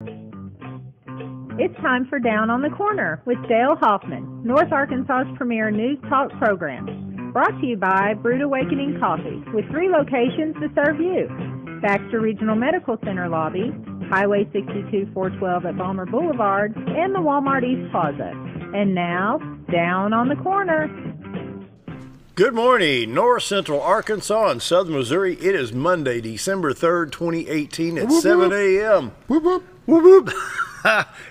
It's time for Down on the Corner with Dale Hoffman, North Arkansas's premier news talk program. Brought to you by Brewed Awakening Coffee, with 3 locations to serve you. Baxter Regional Medical Center lobby, Highway 62 412 at Balmer Boulevard, and the Walmart East Plaza. And now, Down on the Corner. Good morning, North Central Arkansas and Southern Missouri. It is Monday, December 3rd, 2018 at 7 a.m. Whoop, whoop. Whoop, whoop.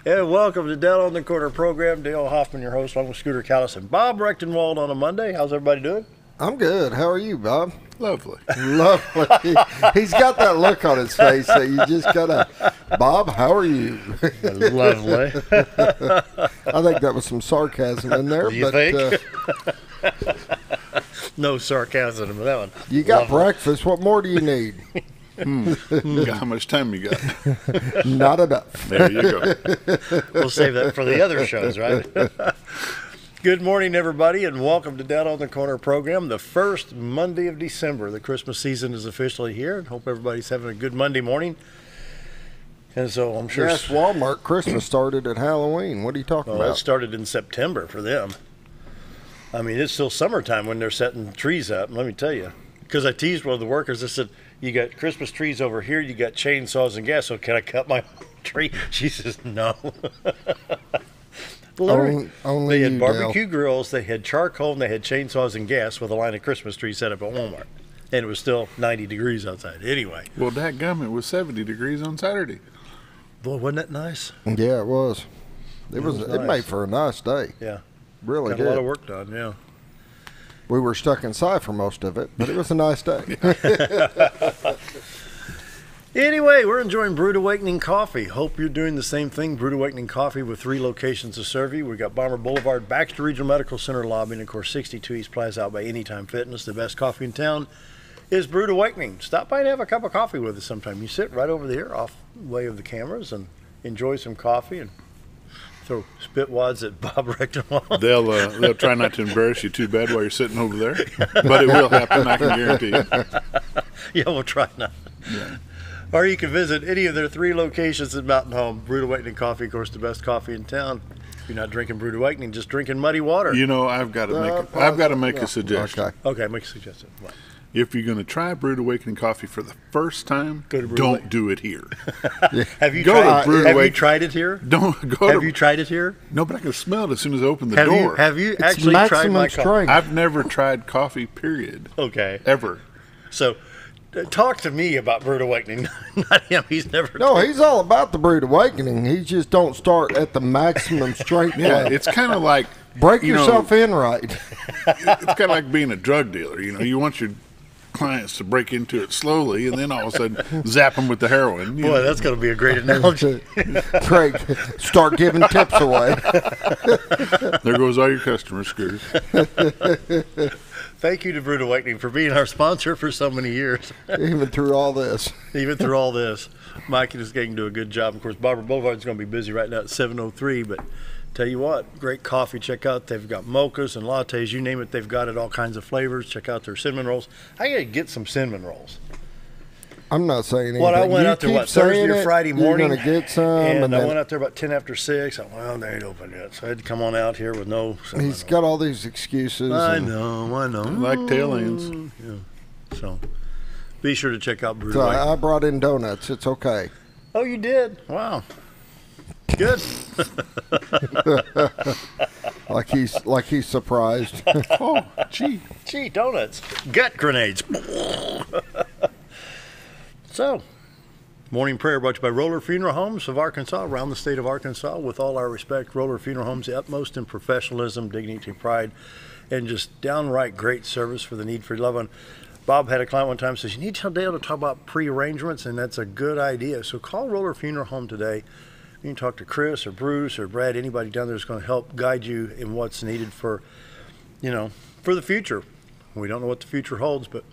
And welcome to Down on the Corner program. Dale Hoffman, your host, along with Scooter Callis and Bob Recktenwald on a Monday. How's everybody doing? I'm good. How are you, Bob? Lovely. Lovely. He's got that look on his face that you just gotta, Bob, how are you? Lovely. I think that was some sarcasm in there. You think? No sarcasm in that one. You got breakfast. What more do you need? How much time you got? Not enough. There you go. We'll save that for the other shows, right? Good morning, everybody, and welcome to Down on the Corner program, the first Monday of December. The Christmas season is officially here, and hope everybody's having a good Monday morning. And so I'm sure... Yes, Walmart Christmas started at Halloween. What are you talking about? It started in September for them. I mean, it's still summertime when they're setting trees up, let me tell you. Because I teased one of the workers, I said, you got Christmas trees over here, you got chainsaws and gas, so can I cut my tree? She says, no. Only they had you, barbecue Dale. grills, they had charcoal, and they had chainsaws and gas with a line of Christmas trees set up at Walmart. And it was still 90 degrees outside. Anyway. Well, dadgum, it was 70 degrees on Saturday. Boy, wasn't that nice? Yeah, it was. It nice. made for a nice day. Yeah. Really Got did. a lot of work done, yeah. We were stuck inside for most of it, but it was a nice day. Anyway, we're enjoying Brewed Awakening Coffee. Hope you're doing the same thing. Brewed Awakening Coffee with 3 locations to serve you. We've got Balmer Boulevard, Baxter Regional Medical Center lobby, and of course 62 East Plaza out by Anytime Fitness. The best coffee in town is Brewed Awakening. Stop by and have a cup of coffee with us sometime. You sit right over there off the way of the cameras and enjoy some coffee and throw spit wads at Bob Recktenwald. They'll try not to embarrass you too bad while you're sitting over there, but it will happen, I can guarantee you. Yeah, we'll try not. Yeah. Or you can visit any of their 3 locations at Mountain Home. Brewed Awakening Coffee, of course, the best coffee in town. If you're not drinking Brewed Awakening, just drinking muddy water. You know, I've got to make a suggestion. Okay, make a suggestion. What? If you're going to try Brewed Awakening Coffee for the first time, don't do it here. Have you tried it here? Have you tried it here? No, but I can smell it as soon as I open the door. Have you actually tried my coffee? I've never tried coffee, period. Okay. Ever. So, talk to me about Brewed Awakening, not him. He's never. No, he's all about the Brewed Awakening. He just don't start at the maximum strength. Yeah, it's kind of like break yourself in right. It's kind of like being a drug dealer. You know, you want your clients to break into it slowly, and then all of a sudden zap them with the heroin. Boy, that's going to be a great analogy. Craig, start giving tips away. There goes all your customers, Scooter. Thank you to Brewed Awakening for being our sponsor for so many years. Even through all this. Mike and his gang do a good job. Of course, Balmer Boulevard is going to be busy right now at 7:03, but tell you what, great coffee. Check out, they've got mochas and lattes, you name it, they've got it, all kinds of flavors. Check out their cinnamon rolls. I got to get some cinnamon rolls. I'm not saying anything. I went out there, Thursday or Friday morning? You're going to get some. And I went out there about 10 after 6. Well, they ain't open yet. So I had to come on out here with no cinnamon He's got all these excuses. I know. Like tail ends. Yeah. So be sure to check out Brewed So Awakening. I brought in donuts. It's okay. Oh, you did? Wow. Good. like he's surprised. Oh, gee, donuts. Gut grenades. So, morning prayer brought to you by Roller Funeral Homes of Arkansas, around the state of Arkansas. With all our respect, Roller Funeral Homes, the utmost in professionalism, dignity, pride, and just downright great service for the need for your loved one. Bob had a client one time says, you need to tell Dale to talk about pre-arrangements, and that's a good idea. So call Roller Funeral Home today. You can talk to Chris or Bruce or Brad, anybody down there is going to help guide you in what's needed for the future. We don't know what the future holds, but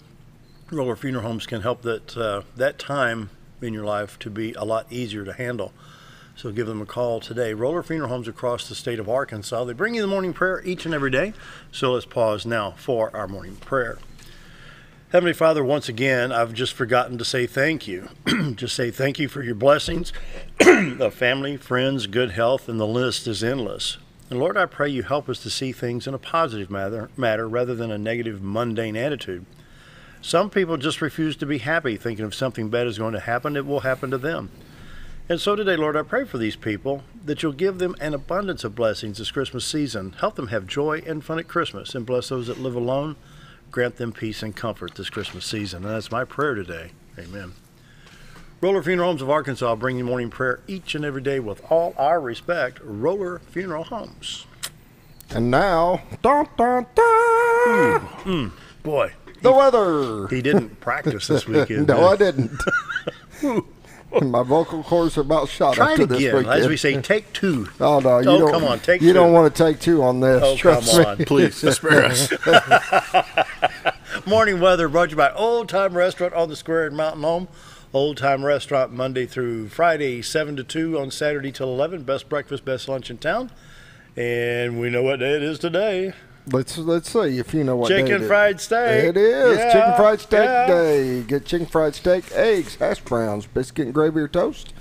Roller Funeral Homes can help that time in your life to be a lot easier to handle. So give them a call today. Roller Funeral Homes across the state of Arkansas. They bring you the morning prayer each and every day. So let's pause now for our morning prayer. Heavenly Father, once again, I've just forgotten to say thank you. Just say thank you for your blessings of family, friends, good health, and the list is endless. And Lord, I pray you help us to see things in a positive matter rather than a negative, mundane attitude. Some people just refuse to be happy, thinking if something bad is going to happen, it will happen to them. And so today, Lord, I pray for these people that you'll give them an abundance of blessings this Christmas season. Help them have joy and fun at Christmas, and bless those that live alone. Grant them peace and comfort this Christmas season. And that's my prayer today. Amen. Roller Funeral Homes of Arkansas, bringing morning prayer each and every day with all our respect. Roller Funeral Homes. And now, dun, dun, dun. Boy. The weather. He didn't practice this weekend. No, I didn't. My vocal cords are about shot Try up to it this again. weekend. As we say, take two. Oh, no. You don't, come on. Take two. You don't want to take two on this. Oh, Trust come me. on. Please, spare us. Morning weather brought to you by Old Time Restaurant on the Square in Mountain Home. Old Time Restaurant Monday through Friday, 7 to 2, on Saturday till 11. Best breakfast, best lunch in town. And we know what day it is today. Let's see if you know what day it is. Chicken fried steak. It is. Yeah, Chicken fried steak yeah. day. Get chicken fried steak, eggs, hash browns, biscuit and gravy or toast.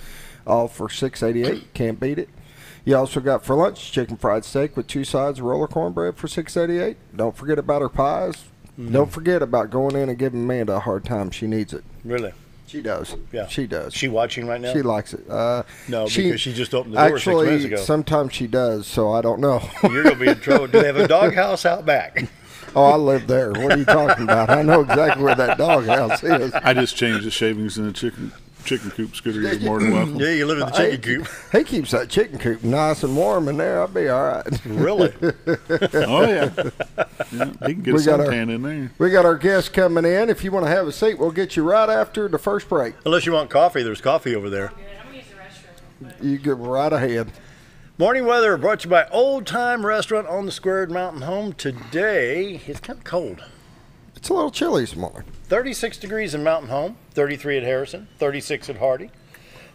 All for $6.88. Can't beat it. You also got for lunch chicken fried steak with 2 sides of roller cornbread for $6.88. Don't forget about her pies. Don't forget about going in and giving Amanda a hard time. She needs it. Really? She does. Yeah. She does. She watching right now? She likes it. No, because she just opened the door 6 minutes Actually, ago. sometimes she does, so I don't know. You're going to be in trouble. Do they have a doghouse out back? Oh, I live there. What are you talking about? I know exactly where that doghouse is. I just changed the shavings in the chicken coop. Scooter, you're more than welcome. Yeah, you live in the chicken coop. He keeps that chicken coop nice and warm in there. I'll be all right. Really? Oh, yeah. He can get a suntan in there. We got our guests coming in. If you want to have a seat, we'll get you right after the first break. Unless you want coffee, there's coffee over there. I'm going to use the restroom. You go right ahead. Morning weather brought to you by Old Time Restaurant on the Square Mountain Home. Today, it's kind of cold. It's a little chilly this morning. 36 degrees in Mountain Home, 33 at Harrison, 36 at Hardy,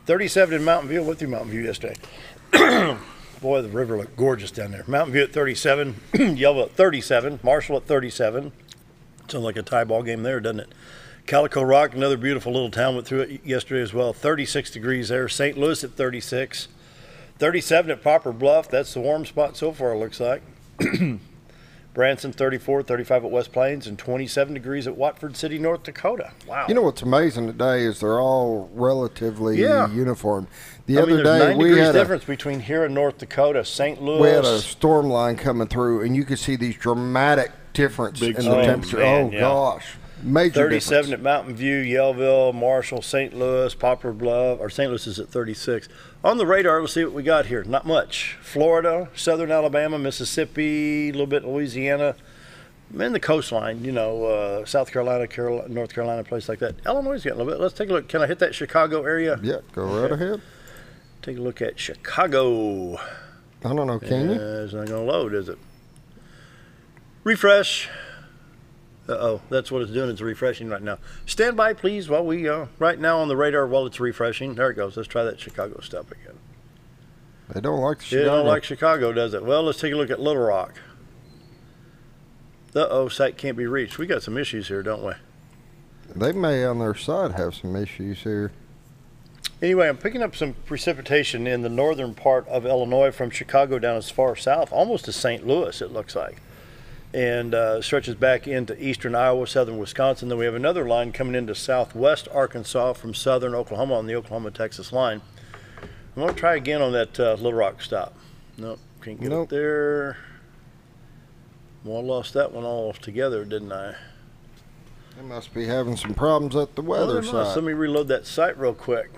37 in Mountain View. I went through Mountain View yesterday. Boy, the river looked gorgeous down there. Mountain View at 37, Yellow at 37, Marshall at 37. Sounds like a tie ball game there, doesn't it? Calico Rock, another beautiful little town, went through it yesterday as well. 36 degrees there. St. Louis at 36. 37 at Poplar Bluff. That's the warm spot so far, it looks like. Branson, 34, 35 at West Plains, and 27 degrees at Watford City, North Dakota. Wow. You know what's amazing today is they're all relatively uniform. The other there's day 9 we degrees had difference between here and North Dakota, St. Louis. We had a storm line coming through, and you could see these dramatic difference in the temperature. Man, gosh. Major 37 difference. at Mountain View, Yellville, Marshall, St. Louis, Poplar Bluff, or St. Louis is at 36. On the radar, let's see what we got here. Not much. Florida, southern Alabama, Mississippi, a little bit Louisiana, and the coastline, South Carolina, North Carolina, place like that. Illinois is getting a little bit. Let's take a look. Can I hit that Chicago area? Yeah, go right ahead. Take a look at Chicago. I don't know, can you? It's not going to load, is it? Refresh. Uh-oh, that's what it's doing. It's refreshing right now. Stand by, please, while we, right now on the radar while it's refreshing. There it goes. Let's try that Chicago stuff again. They don't like Chicago. It don't like Chicago, does it? Well, let's take a look at Little Rock. Uh-oh, site can't be reached. We got some issues here, don't we? They may on their side have some issues here. Anyway, I'm picking up some precipitation in the northern part of Illinois from Chicago down as far south, almost to St. Louis, it looks like. And stretches back into eastern Iowa, southern Wisconsin. Then we have another line coming into southwest Arkansas from southern Oklahoma on the Oklahoma-Texas line. I'm going to try again on that Little Rock stop. Nope, can't get it there. Well, I lost that one altogether, didn't I? They must be having some problems at the weather side. Let me reload that site real quick.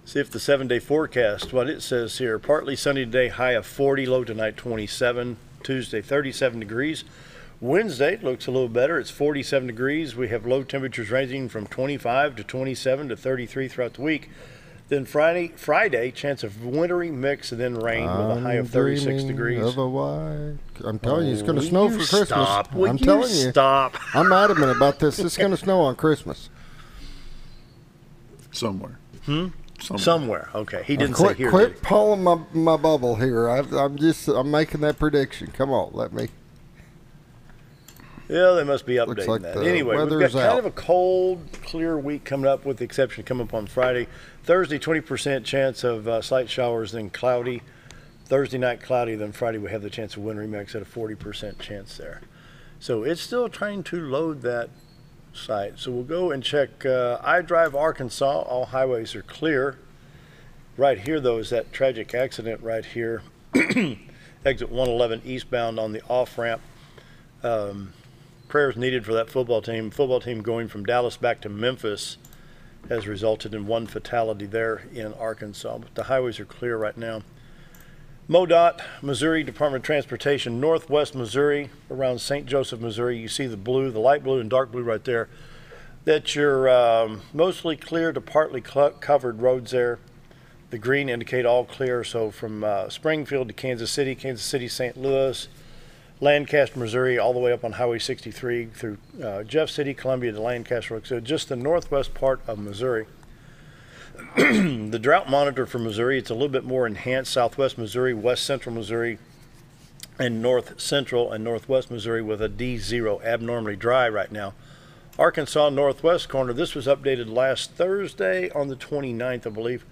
See if the 7-day forecast, what it says here. Partly sunny today, high of 40, low tonight 27. Tuesday, 37 degrees. Wednesday looks a little better. It's 47 degrees. We have low temperatures ranging from 25 to 27 to 33 throughout the week. Then Friday, chance of wintry mix and then rain with a high of 36 degrees. Of a white. I'm telling you, it's going to snow for Christmas. I'm telling you. Stop. I'm adamant about this. It's going to snow on Christmas. Somewhere. Somewhere. Okay. He didn't say here. Quit pulling my bubble here. I'm making that prediction. Come on, let me. Yeah, they must be Looks updating like that. the Anyway, we've got weather's kind out. of a cold, clear week coming up, with the exception of coming up on Friday. Thursday, 20% chance of slight showers, then cloudy. Thursday night cloudy, then Friday we have the chance of wind remix at a 40% chance there. So it's still trying to load that site. So we'll go and check iDrive Arkansas. All highways are clear. Right here, though, is that tragic accident right here. Exit 111 eastbound on the off-ramp. Prayers needed for that football team. Football team going from Dallas back to Memphis has resulted in one fatality there in Arkansas. But the highways are clear right now. MoDOT, Missouri Department of Transportation, Northwest Missouri, around St. Joseph, Missouri. You see the blue, the light blue and dark blue right there. That you're mostly clear to partly covered roads there. The green indicate all clear. So from Springfield to Kansas City, St. Louis, Lancaster, Missouri, all the way up on Highway 63 through Jeff City, Columbia to Lancaster. So just the northwest part of Missouri. The drought monitor for Missouri, it's a little bit more enhanced. Southwest Missouri, West Central Missouri, and North Central and Northwest Missouri with a D0, abnormally dry right now. Arkansas Northwest corner, this was updated last Thursday on the 29th, I believe.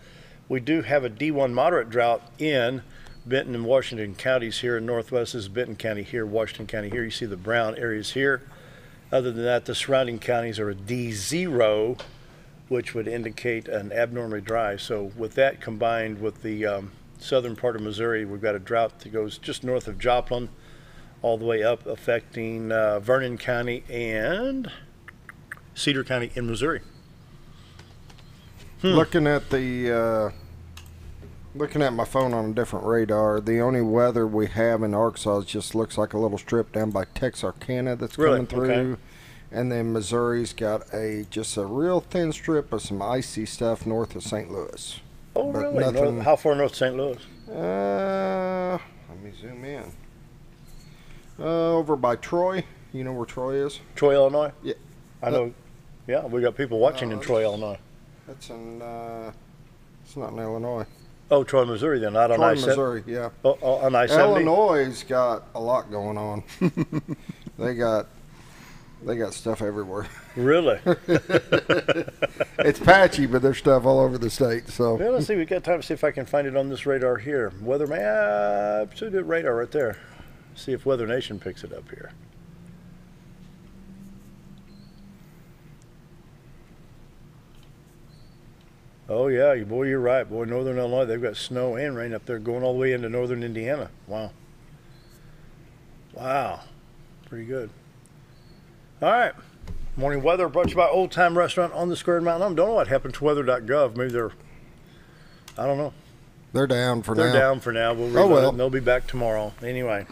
We do have a D1 moderate drought in Benton and Washington counties here in Northwest. This is Benton County here, Washington County here. You see the brown areas here. Other than that, the surrounding counties are a D0, which would indicate an abnormally dry. So with that combined with the southern part of Missouri, we've got a drought that goes just north of Joplin all the way up, affecting Vernon County and Cedar County in Missouri. Looking at the looking at my phone on a different radar, the only weather we have in Arkansas just looks like a little strip down by Texarkana that's coming through. Okay. And then Missouri's got just a real thin strip of some icy stuff north of St. Louis. Oh, But really? nothing- How far north of St. Louis? Let me zoom in. Over by Troy. You know where Troy is? Troy, Illinois? Yeah. I know. Yeah, we got people watching in Troy, Illinois. That's in, it's not in Illinois. Oh, Troy, Missouri then, not on Troy, I-70. Missouri, yeah. Oh, on I-70? Illinois' got a lot going on. They got stuff everywhere. Really? It's patchy, but there's stuff all over the state. So Well, let's see. We've got time to see if I can find it on this radar here. Weather map. So do radar right there. See if Weather Nation picks it up here. Oh, yeah. Boy, you're right. Boy, northern Illinois, they've got snow and rain up there going all the way into northern Indiana. Wow. Wow. Pretty good. All right. Morning weather brought to you by Old Time Restaurant on the Square Mountain. I don't know what happened to weather.gov. Maybe they're, I don't know. they're down for now. They're down for now. We'll Oh, reload well. it and they'll be back tomorrow. Anyway,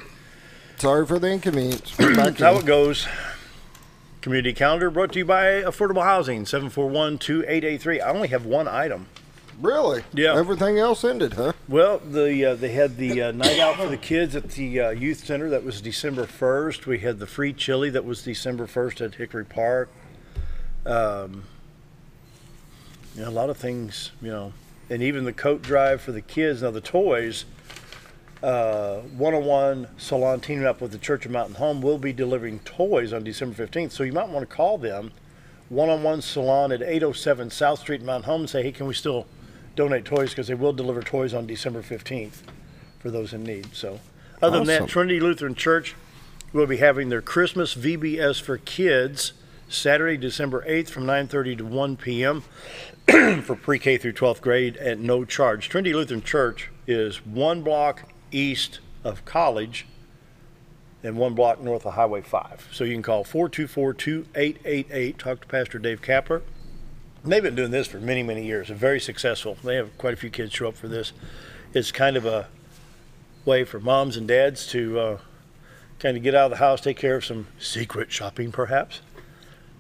Sorry for the inconvenience. Back that's how in. it goes. Community calendar brought to you by Affordable Housing, 741-2883. I only have one item. Really? Yeah. Everything else ended, huh? Well, they had the night out for the kids at the youth center. That was December 1st. We had the free chili. That was December 1st at Hickory Park. A lot of things, and even the coat drive for the kids. Now the toys, 101 Salon teaming up with the Church of Mountain Home will be delivering toys on December 15th. So you might want to call them, 101 Salon at 807 South Street in Mountain Home, and say, hey, can we still donate toys, because they will deliver toys on December 15th for those in need. So other than that, Awesome. Trinity Lutheran Church will be having their Christmas VBS for kids Saturday, December 8th from 9:30 to 1 p.m. for pre-K through 12th grade at no charge. Trinity Lutheran Church is one block east of College and one block north of Highway 5. So you can call 424-2888, talk to Pastor Dave Kapler. They've been doing this for many, many years. They're very successful. They have quite a few kids show up for this. It's kind of a way for moms and dads to kind of get out of the house, take care of some secret shopping perhaps.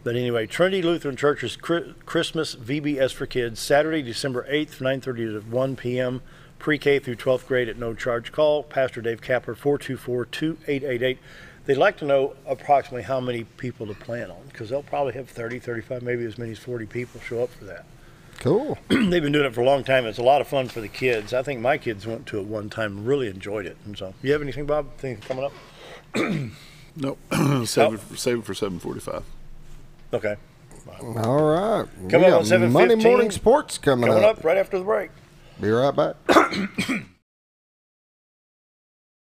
But anyway, Trinity Lutheran Church's Christmas VBS for kids, Saturday, December 8th, from 9:30 to 1 p.m., pre-K through 12th grade at no charge. Call Pastor Dave Kapler, 424-2888. They'd like to know approximately how many people to plan on, because they'll probably have 30, 35, maybe as many as 40 people show up for that. Cool. They've been doing it for a long time. It's a lot of fun for the kids. I think my kids went to it one time and really enjoyed it. And so, you have anything, Bob? Things coming up? Nope. Save it for 7:45. Okay. All right. Coming up on 7:15. Monday morning sports coming up right after the break. Be right back.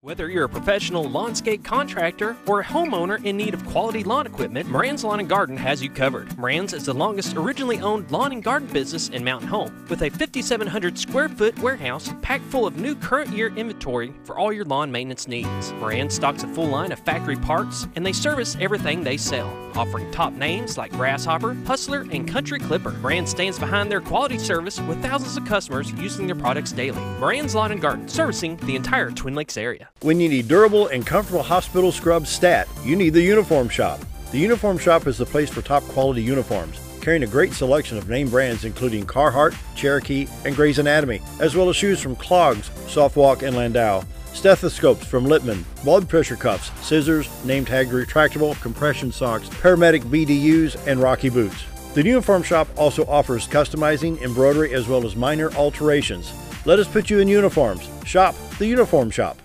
Whether you're a professional landscape contractor or a homeowner in need of quality lawn equipment, Moran's Lawn & Garden has you covered. Moran's is the longest originally owned lawn and garden business in Mountain Home, with a 5,700 square foot warehouse packed full of new current year inventory for all your lawn maintenance needs. Moran stocks a full line of factory parts, and they service everything they sell, offering top names like Grasshopper, Hustler, and Country Clipper. Moran stands behind their quality service with thousands of customers using their products daily. Moran's Lawn & Garden, servicing the entire Twin Lakes area. When you need durable and comfortable hospital scrubs stat, you need the Uniform Shop. The Uniform Shop is the place for top quality uniforms, carrying a great selection of name brands including Carhartt, Cherokee, and Grey's Anatomy, as well as shoes from Clogs, Softwalk, and Landau, stethoscopes from Littman, blood pressure cuffs, scissors, name tag retractable, compression socks, paramedic BDUs, and Rocky boots. The Uniform Shop also offers customizing, embroidery, as well as minor alterations. Let us put you in uniforms. Shop the Uniform Shop.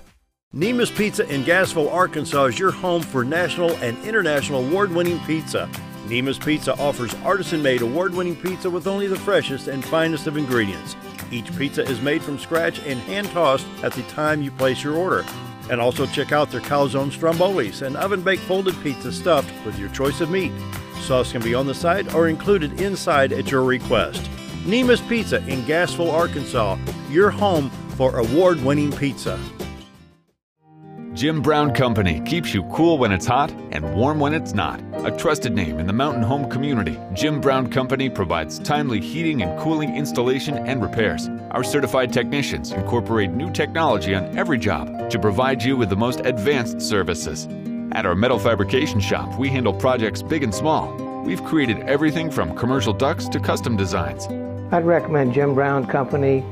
Nemus Pizza in Gassville, Arkansas is your home for national and international award-winning pizza. Nemus Pizza offers artisan-made award-winning pizza with only the freshest and finest of ingredients. Each pizza is made from scratch and hand-tossed at the time you place your order. And also check out their calzone strombolis, an oven-baked folded pizza stuffed with your choice of meat. Sauce can be on the side or included inside at your request. Nemus Pizza in Gassville, Arkansas, your home for award-winning pizza. Jim Brown Company keeps you cool when it's hot and warm when it's not. A trusted name in the mountain home community, Jim Brown Company provides timely heating and cooling installation and repairs. Our certified technicians incorporate new technology on every job to provide you with the most advanced services. At our metal fabrication shop, we handle projects big and small. We've created everything from commercial ducts to custom designs. I'd recommend Jim Brown Company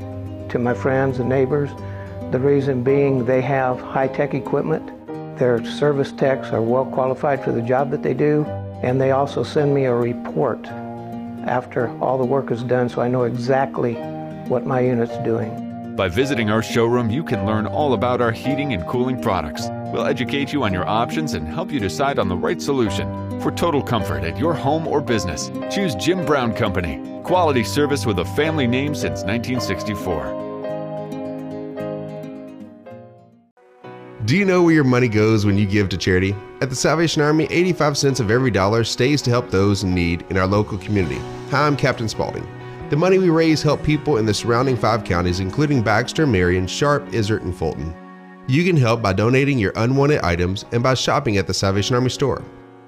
to my friends and neighbors. The reason being they have high-tech equipment. Their service techs are well qualified for the job that they do, and they also send me a report after all the work is done so I know exactly what my unit's doing. By visiting our showroom, you can learn all about our heating and cooling products. We'll educate you on your options and help you decide on the right solution. For total comfort at your home or business, choose Jim Brown Company. Quality service with a family name since 1964. Do you know where your money goes when you give to charity? At the Salvation Army, 85 cents of every dollar stays to help those in need in our local community. Hi, I'm Captain Spaulding. The money we raise help people in the surrounding 5 counties, including Baxter, Marion, Sharp, Izzard, and Fulton. You can help by donating your unwanted items and by shopping at the Salvation Army store.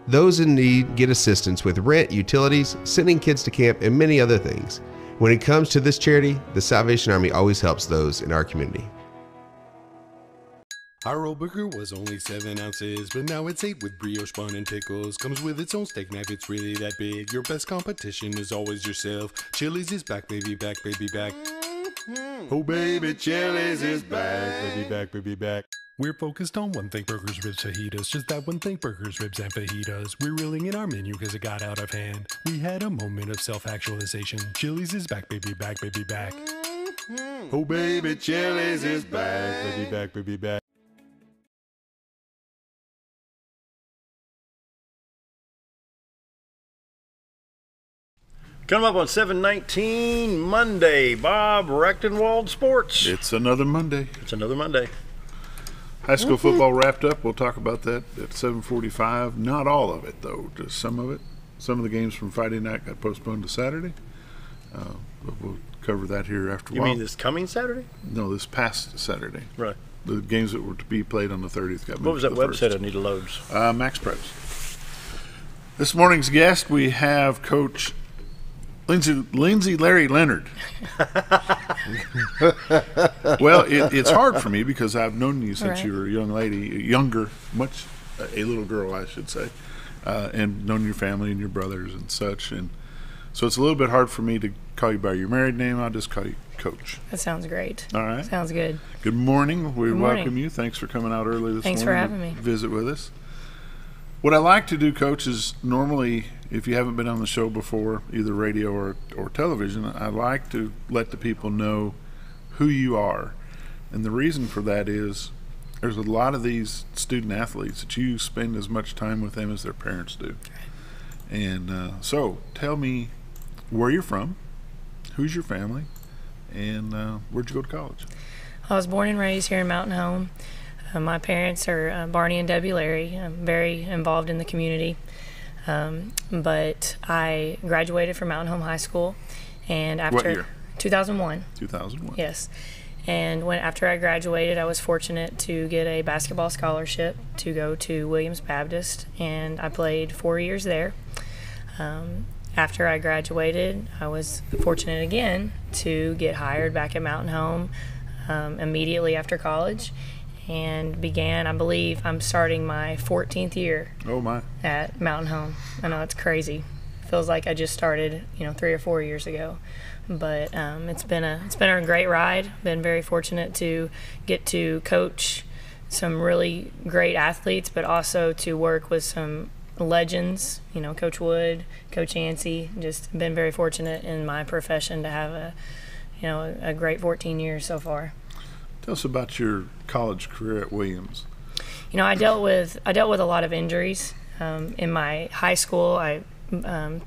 Those in need get assistance with rent, utilities, sending kids to camp, and many other things. When it comes to this charity, the Salvation Army always helps those in our community. Our roll burger was only 7 ounces, but now it's 8 with brioche bun and pickles. Comes with its own steak knife, it's really that big. Your best competition is always yourself. Chili's is back, baby, back, baby, back. Oh, baby, Chili's is back, baby, back, baby, back. We're focused on one thing, burgers, ribs, fajitas. Just that one thing, burgers, ribs, and fajitas. We're reeling in our menu because it got out of hand. We had a moment of self-actualization. Chili's is back, baby, back, baby, back. Oh, baby, Chili's is back, baby, back, baby, back. Coming up on 7/19 Monday, Bob, Recktenwald Sports. It's another Monday. It's another Monday. High school football wrapped up. We'll talk about that at 7:45. Not all of it, though, just some of it. Some of the games from Friday night got postponed to Saturday. But we'll cover that here after a while. You mean this coming Saturday? No, this past Saturday. Right. The games that were to be played on the 30th got moved. What was that to the website 1st. I need to load? Max Preps. This morning's guest, we have Coach Lindsey Larry Leonard. Well, it's hard for me because I've known you since you were a young lady, a little girl, I should say, and known your family and your brothers and such. And so it's a little bit hard for me to call you by your married name. I'll just call you Coach. That sounds great. All right. Sounds good. Good morning. We Good morning. welcome you. Thanks for coming out early this morning. Thanks for having me. Visit with us. What I like to do, Coach, is normally, if you haven't been on the show before, either radio or television, I like to let the people know who you are. And the reason for that is there's a lot of these student athletes that you spend as much time with them as their parents do. And so tell me where you're from, who's your family, and where'd you go to college? I was born and raised here in Mountain Home. My parents are Barney and Debbie Larry. I'm very involved in the community. But I graduated from Mountain Home High School. And after what year? 2001. 2001. Yes. And after I graduated, I was fortunate to get a basketball scholarship to go to Williams Baptist, and I played 4 years there. After I graduated, I was fortunate again to get hired back at Mountain Home immediately after college, and began, I believe, I'm starting my 14th year at Mountain Home. I know it's crazy. Feels like I just started, 3 or 4 years ago. But it's been a great ride. Been very fortunate to get to coach some really great athletes, but also to work with some legends, Coach Wood, Coach Yancey. Just been very fortunate in my profession to have a great 14 years so far. Tell us about your college career at Williams. I dealt with a lot of injuries. In my high school, I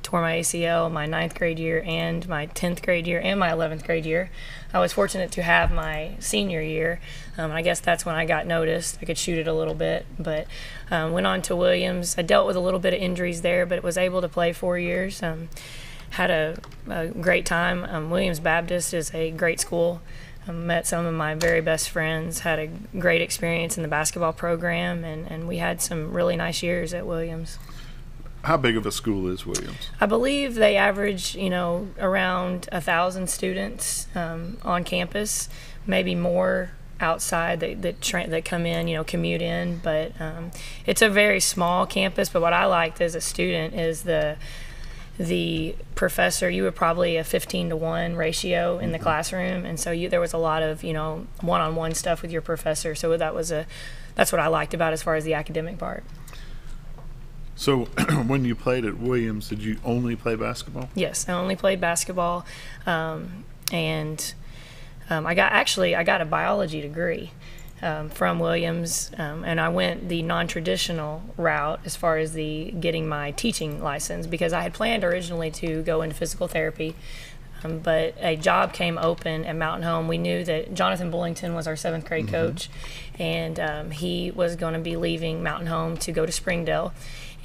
tore my ACL my 9th grade year and my 10th grade year and my 11th grade year. I was fortunate to have my senior year. I guess that's when I got noticed. I could shoot it a little bit, but went on to Williams. I dealt with a little bit of injuries there, but was able to play 4 years. Had a great time. Williams Baptist is a great school. Met some of my very best friends, had a great experience in the basketball program, and we had some really nice years at Williams. How big of a school is Williams? I believe they average, around 1,000 students on campus, maybe more outside that come in, commute in. But it's a very small campus. But what I liked as a student is the professor. You were probably a 15-to-1 ratio in the classroom, and so there was a lot of one-on-one stuff with your professor. So that's what I liked about as far as the academic part. So when you played at Williams, did you only play basketball? Yes, I only played basketball, and I got a biology degree from Williams, and I went the non-traditional route as far as getting my teaching license, because I had planned originally to go into physical therapy. But a job came open at Mountain Home. We knew that Jonathan Bullington was our 7th grade coach, and he was going to be leaving Mountain Home to go to Springdale.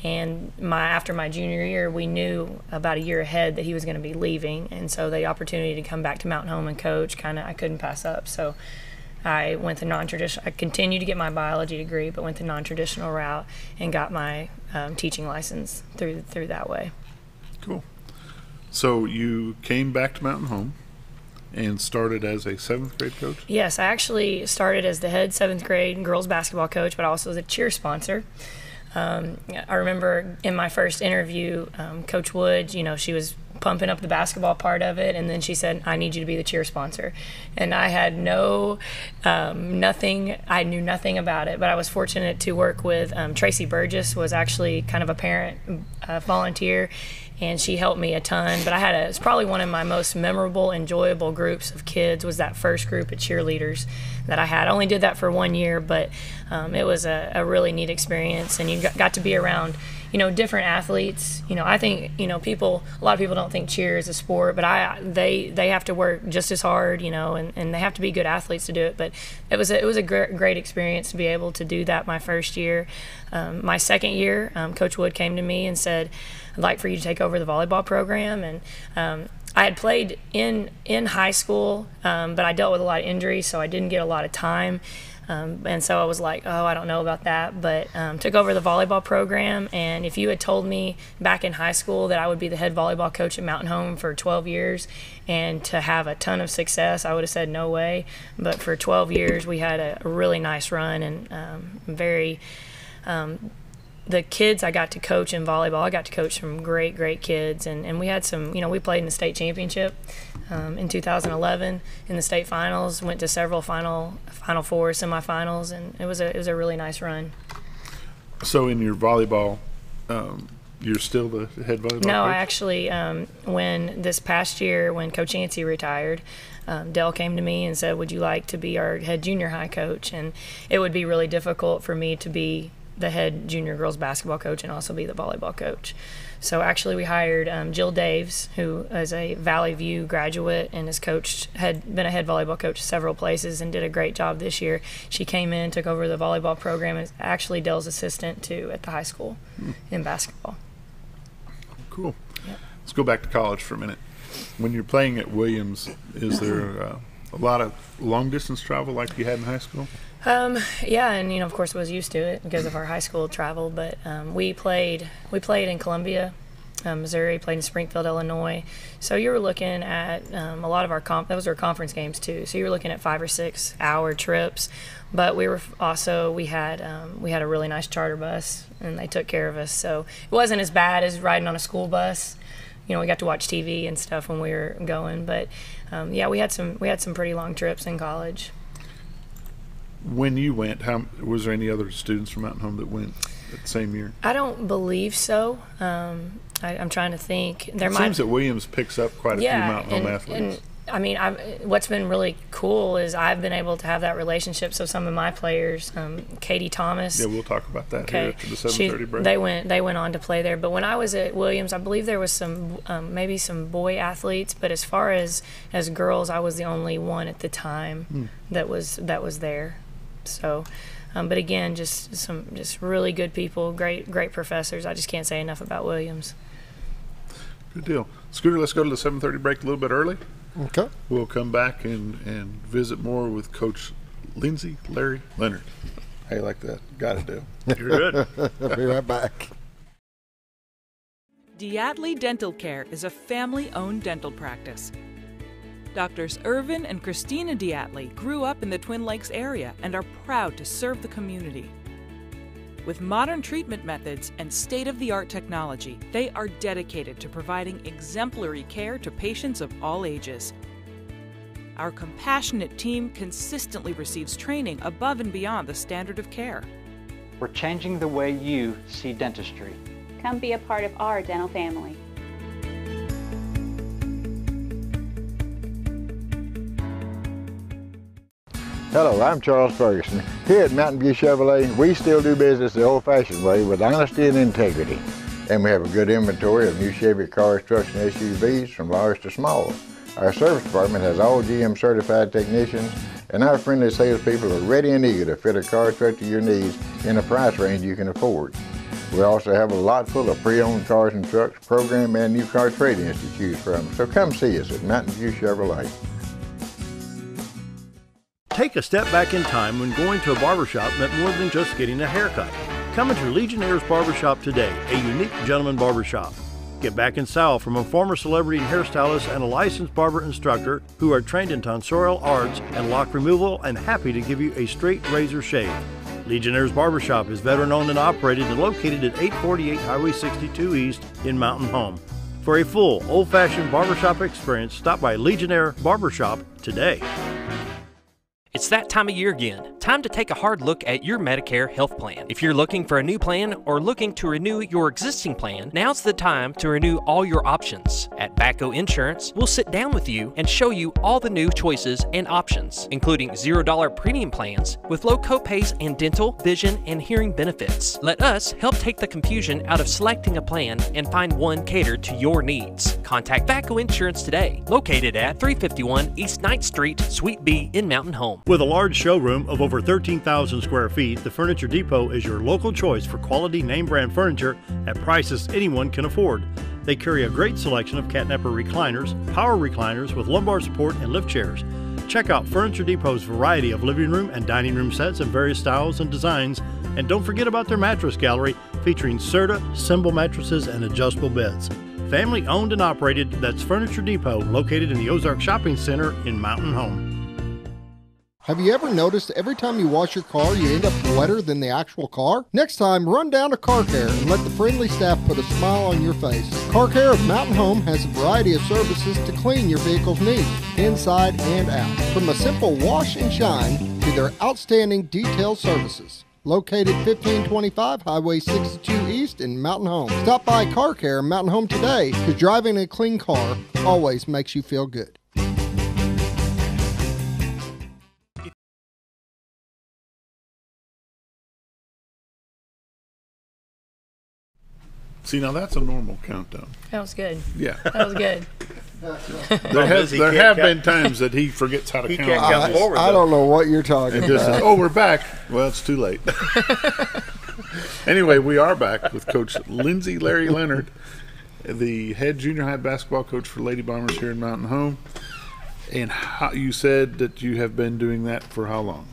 And after my junior year, we knew about a year ahead that he was going to be leaving, and so the opportunity to come back to Mountain Home and coach, I couldn't pass up. So I went the non-traditional. I continued to get my biology degree, but went the non-traditional route and got my teaching license through that way. Cool. So you came back to Mountain Home and started as a 7th grade coach? Yes, I actually started as the head 7th grade girls basketball coach, but also as a cheer sponsor. I remember in my first interview, Coach Wood, she was pumping up the basketball part of it, and then she said, "I need you to be the cheer sponsor." And I had nothing, I knew nothing about it, but I was fortunate to work with Tracy Burgess, was actually kind of a parent volunteer, and she helped me a ton. But it's probably one of my most memorable, enjoyable groups of kids was that first group of cheerleaders that I had. I only did that for 1 year, but it was a really neat experience, and you got to be around different athletes. I think a lot of people don't think cheer is a sport, but they have to work just as hard, and they have to be good athletes to do it. But it was a great experience to be able to do that my first year. My second year, Coach Wood came to me and said, "I'd like for you to take over the volleyball program." And I had played in high school, but I dealt with a lot of injuries, so I didn't get a lot of time. And so I was like, I don't know about that, but took over the volleyball program. And if you had told me back in high school that I would be the head volleyball coach at Mountain Home for 12 years and to have a ton of success, I would have said no way. But for 12 years, we had a really nice run, and the kids I got to coach in volleyball, I got to coach some great kids, and we had some, we played in the state championship in 2011 in the state finals, went to several Final Four, semifinals, and it was a really nice run. So in your volleyball, you're still the head volleyball coach? No, I actually, when this past year, when Coach Yancey retired, Dell came to me and said, would you like to be our head junior high coach? And it would be really difficult for me to be the head junior girls basketball coach and also be the volleyball coach. So actually we hired Jill Daves, who is a Valley View graduate and had been a head volleyball coach several places and did a great job this year. She came in, took over the volleyball program, and is actually Dell's assistant too at the high school in basketball. Cool. Yep. Let's go back to college for a minute. When you're playing at Williams, is there a lot of long distance travel like you had in high school? Yeah, and of course was used to it because of our high school travel, but we played in Columbia, Missouri, played in Springfield, Illinois. So you were looking at a lot of our those were conference games too. So you were looking at 5 or 6 hour trips, but we had a really nice charter bus and they took care of us. So it wasn't as bad as riding on a school bus. We got to watch TV and stuff when we were going, but yeah, we had some pretty long trips in college. When you went, was there any other students from Mountain Home that went at the same year? I don't believe so. I'm trying to think. It seems that Williams picks up quite a few Mountain Home athletes. And I mean, what's been really cool is I've been able to have that relationship. So some of my players, Katie Thomas. Yeah, we'll talk about that here after the 7:30 break. They went on to play there. But when I was at Williams, I believe there was some maybe some boy athletes. But as far as girls, I was the only one at the time that was there. So, but again, just really good people, great professors. I just can't say enough about Williams. Good deal. Scooter, let's go to the 7:30 break a little bit early. Okay. We'll come back and visit more with Coach Lindsey, Leonard. How you like that? Got to do. You're good. I'll be right back. Diatley Dental Care is a family-owned dental practice. Doctors Irvin and Christina Diatley grew up in the Twin Lakes area and are proud to serve the community. With modern treatment methods and state-of-the-art technology, they are dedicated to providing exemplary care to patients of all ages. Our compassionate team consistently receives training above and beyond the standard of care. We're changing the way you see dentistry. Come be a part of our dental family. Hello, I'm Charles Ferguson. Here at Mountain View Chevrolet, we still do business the old-fashioned way with honesty and integrity. And we have a good inventory of new Chevy cars, trucks, and SUVs from large to small. Our service department has all GM certified technicians, and our friendly salespeople are ready and eager to fit a car truck to your needs in a price range you can afford. We also have a lot full of pre-owned cars and trucks, program and new car trade-ins to choose from. So come see us at Mountain View Chevrolet. Take a step back in time when going to a barbershop meant more than just getting a haircut. Come into Legionnaire's Barbershop today, a unique gentleman barbershop. Get back in style from a former celebrity and hairstylist and a licensed barber instructor who are trained in tonsorial arts and lock removal and happy to give you a straight razor shave. Legionnaire's Barbershop is veteran-owned and operated and located at 848 Highway 62 East in Mountain Home. For a full, old-fashioned barbershop experience, stop by Legionnaire Barbershop today. It's that time of year again. Time to take a hard look at your Medicare health plan. If you're looking for a new plan or looking to renew your existing plan, now's the time to renew all your options. At VACO Insurance, we'll sit down with you and show you all the new choices and options, including $0 premium plans with low copays and dental, vision, and hearing benefits. Let us help take the confusion out of selecting a plan and find one catered to your needs. Contact VACO Insurance today, located at 351 East 9th Street, Suite B in Mountain Home. With a large showroom of over 13,000 square feet, the Furniture Depot is your local choice for quality name brand furniture at prices anyone can afford. They carry a great selection of catnapper recliners, power recliners with lumbar support and lift chairs. Check out Furniture Depot's variety of living room and dining room sets in various styles and designs. And don't forget about their mattress gallery featuring Serta, Symbol mattresses, and adjustable beds. Family owned and operated, that's Furniture Depot, located in the Ozark Shopping Center in Mountain Home. Have you ever noticed every time you wash your car, you end up wetter than the actual car? Next time, run down to Car Care and let the friendly staff put a smile on your face. Car Care of Mountain Home has a variety of services to clean your vehicle's needs, inside and out. From a simple wash and shine to their outstanding detail services. Located 1525 Highway 62 East in Mountain Home. Stop by Car Care in Mountain Home today, because driving a clean car always makes you feel good. See, now that's a normal countdown. That was good. Yeah. That was good. There have been times that he forgets how to count. Can't count forward. I don't know what you're talking Just about. says, oh, we're back. Well, it's too late. Anyway, we are back with Coach Lindsey Larry Leonard, the head junior high basketball coach for Lady Bombers here in Mountain Home. And you said that you have been doing that for how long?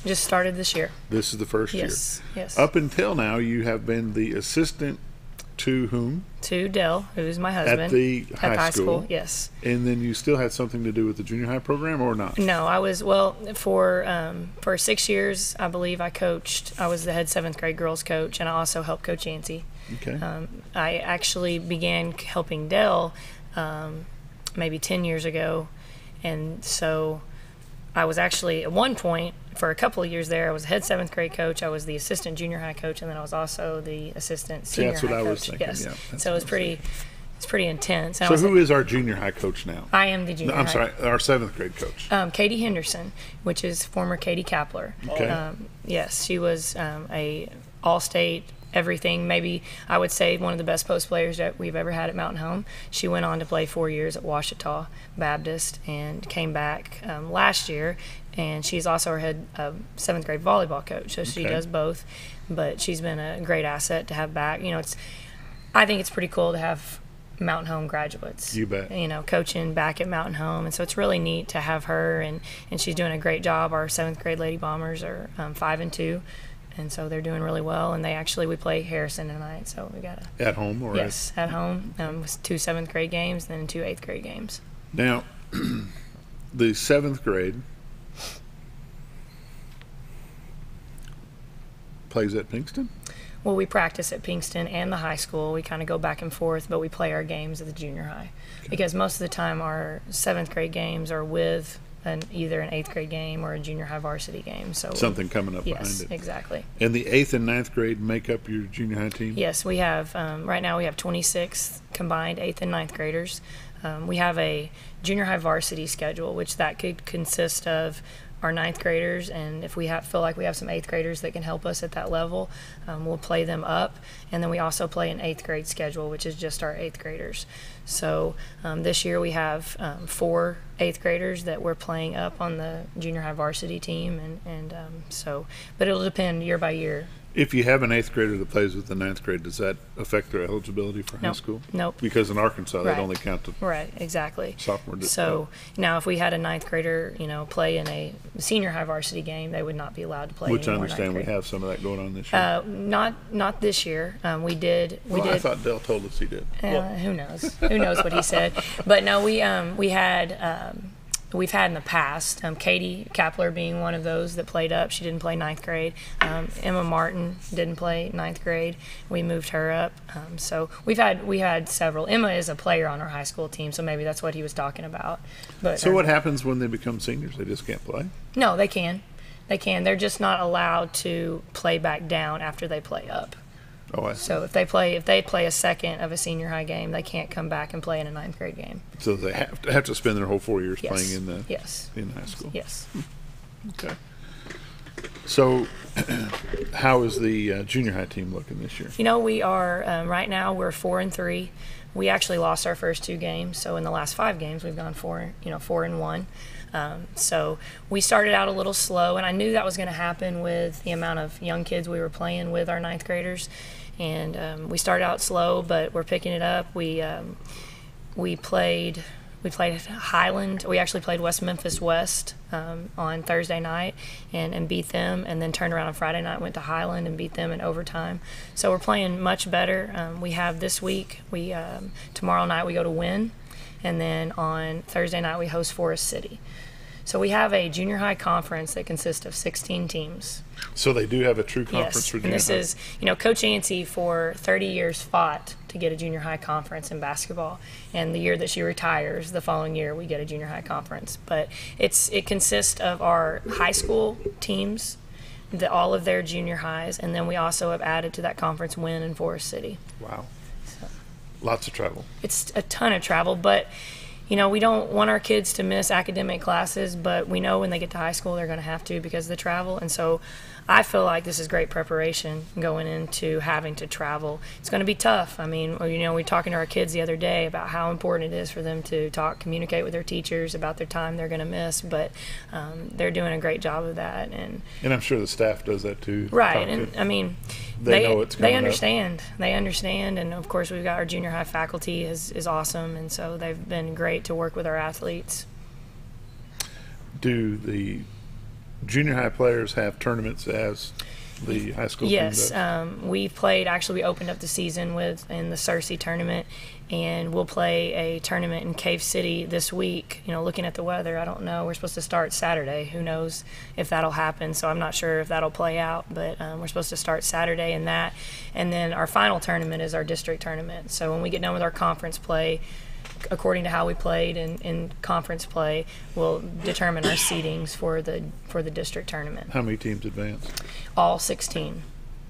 Just started this year. This is the first year. Yes. Up until now, you have been the assistant to whom? To Dell, who's my husband. At the high school. Yes. And then you still had something to do with the junior high program, or not? No, I was, for 6 years, I believe I coached. I was the head 7th grade girls coach, and I also helped Coach Yancey. Okay. I actually began helping Dell maybe 10 years ago, and so I was actually, at one point, for a couple of years there, I was head 7th grade coach. I was the assistant junior high coach, and then I was also the assistant senior high coach. That's what I was thinking. Yes. Yeah, so it's pretty intense. So who is our junior high coach now? I am the junior high. I'm sorry, our 7th grade coach. Katie Henderson, which is former Katie Kapler. Okay. Yes, she was a all-state everything. Maybe I would say one of the best post players that we've ever had at Mountain Home. She went on to play 4 years at Ouachita Baptist and came back last year. And she's also our head 7th grade volleyball coach, so she does both. But she's been a great asset to have back. You know, I think it's pretty cool to have Mountain Home graduates. You bet. You know, coaching back at Mountain Home, and so it's really neat to have her, and she's doing a great job. Our 7th grade Lady Bombers are 5-2, and so they're doing really well. And we play Harrison tonight, so we got at home, or yes, at home. With 2 7th grade games, then 2 8th grade games. Now, the 7th grade plays at Pinkston? Well, we practice at Pinkston and the high school. We kind of go back and forth, but we play our games at the junior high. Okay. Because most of the time our 7th grade games are with either an 8th grade game or a junior high varsity game. So something coming up behind it. Yes, exactly. And the 8th and 9th grade make up your junior high team? Yes, we have, right now we have 26 combined 8th and 9th graders. We have a junior high varsity schedule, which that could consist of our 9th graders, and if we feel like we have some 8th graders that can help us at that level, we'll play them up. And then we also play an 8th grade schedule, which is just our 8th graders. So this year we have 4 8th graders that we're playing up on the junior high varsity team, but it'll depend year by year. If you have an 8th grader that plays with the 9th grade, does that affect their eligibility for high school? Nope. Because in Arkansas, they'd only count the right, exactly. sophomore. So now, if we had a 9th grader, play in a senior high varsity game, they would not be allowed to play. Which I anymore. understand we have some of that going on this year. Not this year. We did. I thought Dell told us he did. Who knows? Who knows what he said? But no, we had. We've had in the past, Katie Kapler being one of those that played up. She didn't play 9th grade. Emma Martin didn't play 9th grade. We moved her up. So we had several. Emma is a player on our high school team, so maybe that's what he was talking about. But so what happens when they become seniors? They just can't play? No, they can. They can. They're just not allowed to play back down after they play up. Oh, I see. So if they play a second of a senior high game, they can't come back and play in a 9th grade game. So they have to spend their whole 4 years playing in the in high school. Yes. Okay. So, how is the junior high team looking this year? We are right now we're 4-3. We actually lost our first 2 games, so in the last 5 games we've gone 4-1. So we started out a little slow, and I knew that was going to happen with the amount of young kids we were playing with our 9th graders. And we started out slow, but we're picking it up. We played Highland. We actually played West Memphis West on Thursday night and beat them, and then turned around on Friday night, went to Highland and beat them in overtime. So we're playing much better. We have this week. Tomorrow night we go to Wynn, and then on Thursday night we host Forest City. So we have a junior high conference that consists of 16 teams. So they do have a true conference for junior high. And this is, Coach Yancey for 30 years fought to get a junior high conference in basketball. And the year that she retires, the following year, we get a junior high conference. But it consists of our high school teams, all of their junior highs, and then we also have added to that conference Wynn and Forest City. Wow. So, lots of travel. It's a ton of travel, but you know, we don't want our kids to miss academic classes, but we know when they get to high school they're going to have to because of the travel. And so I feel like this is great preparation going into having to travel. It's going to be tough. I mean, you know, we were talking to our kids the other day about how important it is for them to communicate with their teachers about their time they're going to miss, but they're doing a great job of that. And I'm sure the staff does that too. Right. And I mean, they know it's coming They understand. They understand. And of course, we've got our junior high faculty is awesome. And so they've been great to work with our athletes. Do the junior high players have tournaments as the high school team does? Yes. We played, actually, we opened up the season in the Searcy tournament, and we'll play a tournament in Cave City this week. You know, looking at the weather, I don't know. We're supposed to start Saturday. Who knows if that'll happen, so I'm not sure if that'll play out, but we're supposed to start Saturday in that. And then our final tournament is our district tournament. So when we get done with our conference play, according to how we played in conference play, we'll determine our seedings for the district tournament. How many teams advance? All 16.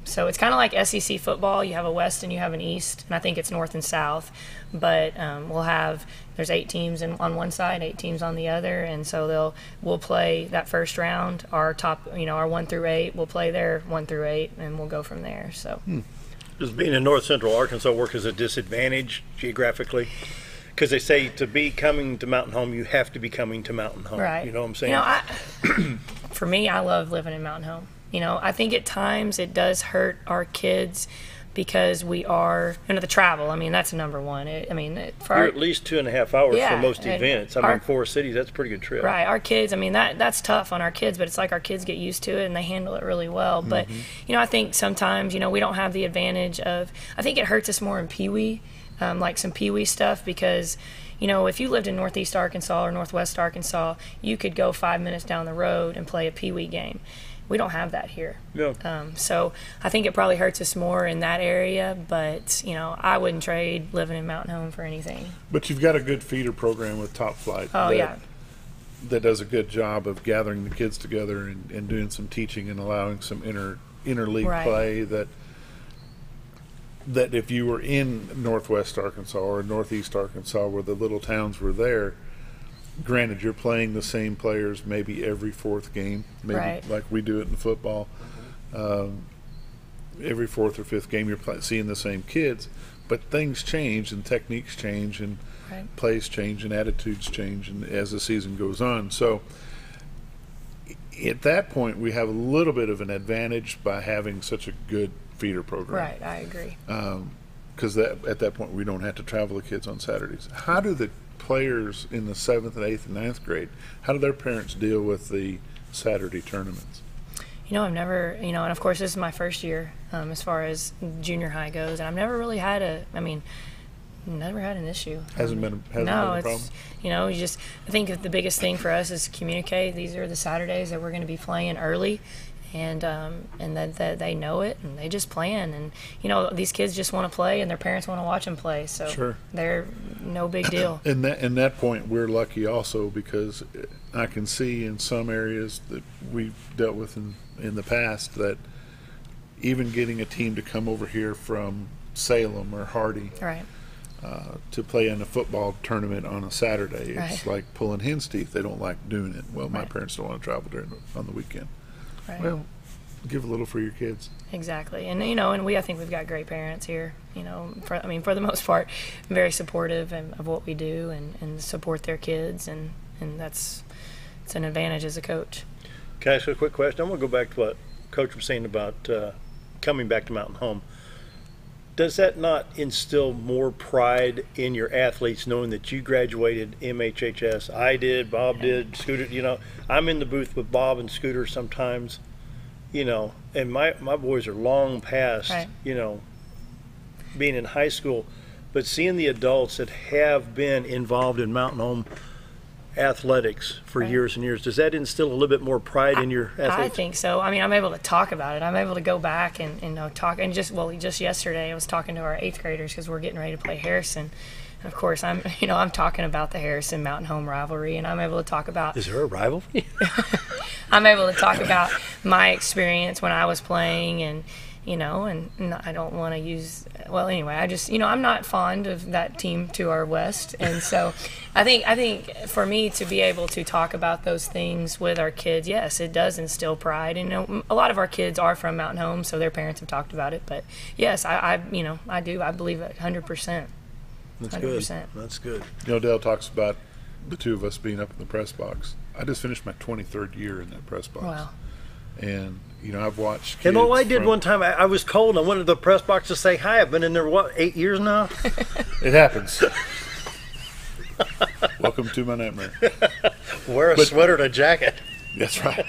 So it's kind of like SEC football. You have a West and you have an East, and I think it's North and South. But there's 8 teams on one side, 8 teams on the other, and so we'll play that first round. Our top, our 1 through 8, we'll play their 1 through 8, and we'll go from there. So. Does being in North Central Arkansas work as a disadvantage geographically? Because they say to be coming to Mountain Home, you have to be coming to Mountain Home. Right. You know what I'm saying? For me, I love living in Mountain Home. I think at times it does hurt our kids because we are, the travel. I mean, that's number one. You're at least 2.5 hours for most events. 4 cities, that's a pretty good trip. Right. Our kids, that's tough on our kids, but it's like our kids get used to it and they handle it really well. But, I think sometimes, we don't have the advantage of, I think it hurts us more in Pee Wee. Like some Pee Wee stuff, because if you lived in Northeast Arkansas or Northwest Arkansas, you could go 5 minutes down the road and play a Pee Wee game. We don't have that here. Yeah. So I think it probably hurts us more in that area, but I wouldn't trade living in Mountain Home for anything. But you've got a good feeder program with Top Flight. Yeah. That does a good job of gathering the kids together and doing some teaching and allowing some interleague play that if you were in Northwest Arkansas or Northeast Arkansas where the little towns were there, granted you're playing the same players maybe every 4th game, maybe like we do it in football. Every 4th or 5th game you're seeing the same kids, but things change and techniques change and plays change and attitudes change and as the season goes on. So at that point we have a little bit of an advantage by having such a good feeder program. Right, I agree. Because at that point we don't have to travel the kids on Saturdays. How do the players in the 7th and 8th and 9th grade, how do their parents deal with the Saturday tournaments? I've never, and of course this is my first year as far as junior high goes, and I've never really had never had an issue. Hasn't been a problem? I think the biggest thing for us is communicate. These are the Saturdays that we're going to be playing early, and that they know it and they just plan. And these kids just want to play and their parents want to watch them play, so they're no big deal. In that point we're lucky also, because I can see in some areas that we've dealt with in the past that even getting a team to come over here from Salem or Hardy to play in a football tournament on a Saturday, it's like pulling hen's teeth. They don't like doing it. Well, my parents don't want to travel on the weekend. Right. Well, give a little for your kids. Exactly, and I think we've got great parents here. For the most part, very supportive of what we do and support their kids, and it's an advantage as a coach. Can I ask you a quick question? I'm going to go back to what Coach was saying about coming back to Mountain Home. Does that not instill more pride in your athletes knowing that you graduated MHJH? I did, Bob did, Scooter, I'm in the booth with Bob and Scooter sometimes, and my boys are long past, being in high school, but seeing the adults that have been involved in Mountain Home athletics for years and years, does that instill a little bit more pride in your athletes? I think so. I'm able to talk about it. I'm able to go back and talk. And just yesterday I was talking to our 8th graders because we're getting ready to play Harrison. And of course, I'm talking about the Harrison Mountain Home rivalry, and I'm able to talk about. Is there a rivalry? I'm able to talk about my experience when I was playing, and you know, and I don't want to use, well, anyway, I just, you know, I'm not fond of that team to our west. And so I think for me to be able to talk about those things with our kids, yes, it does instill pride. And, you know, a lot of our kids are from Mountain Home, so their parents have talked about it. But yes, I believe it 100%. That's 100%. good. That's good. You know, Dale talks about the two of us being up in the press box. I just finished my 23rd year in that press box. Wow. And, you know, I've watched kids. And all I did one time, I was cold. I went to the press box to say hi. I've been in there, 8 years now? It happens. Welcome to my nightmare. Wear a sweater and a jacket. That's right.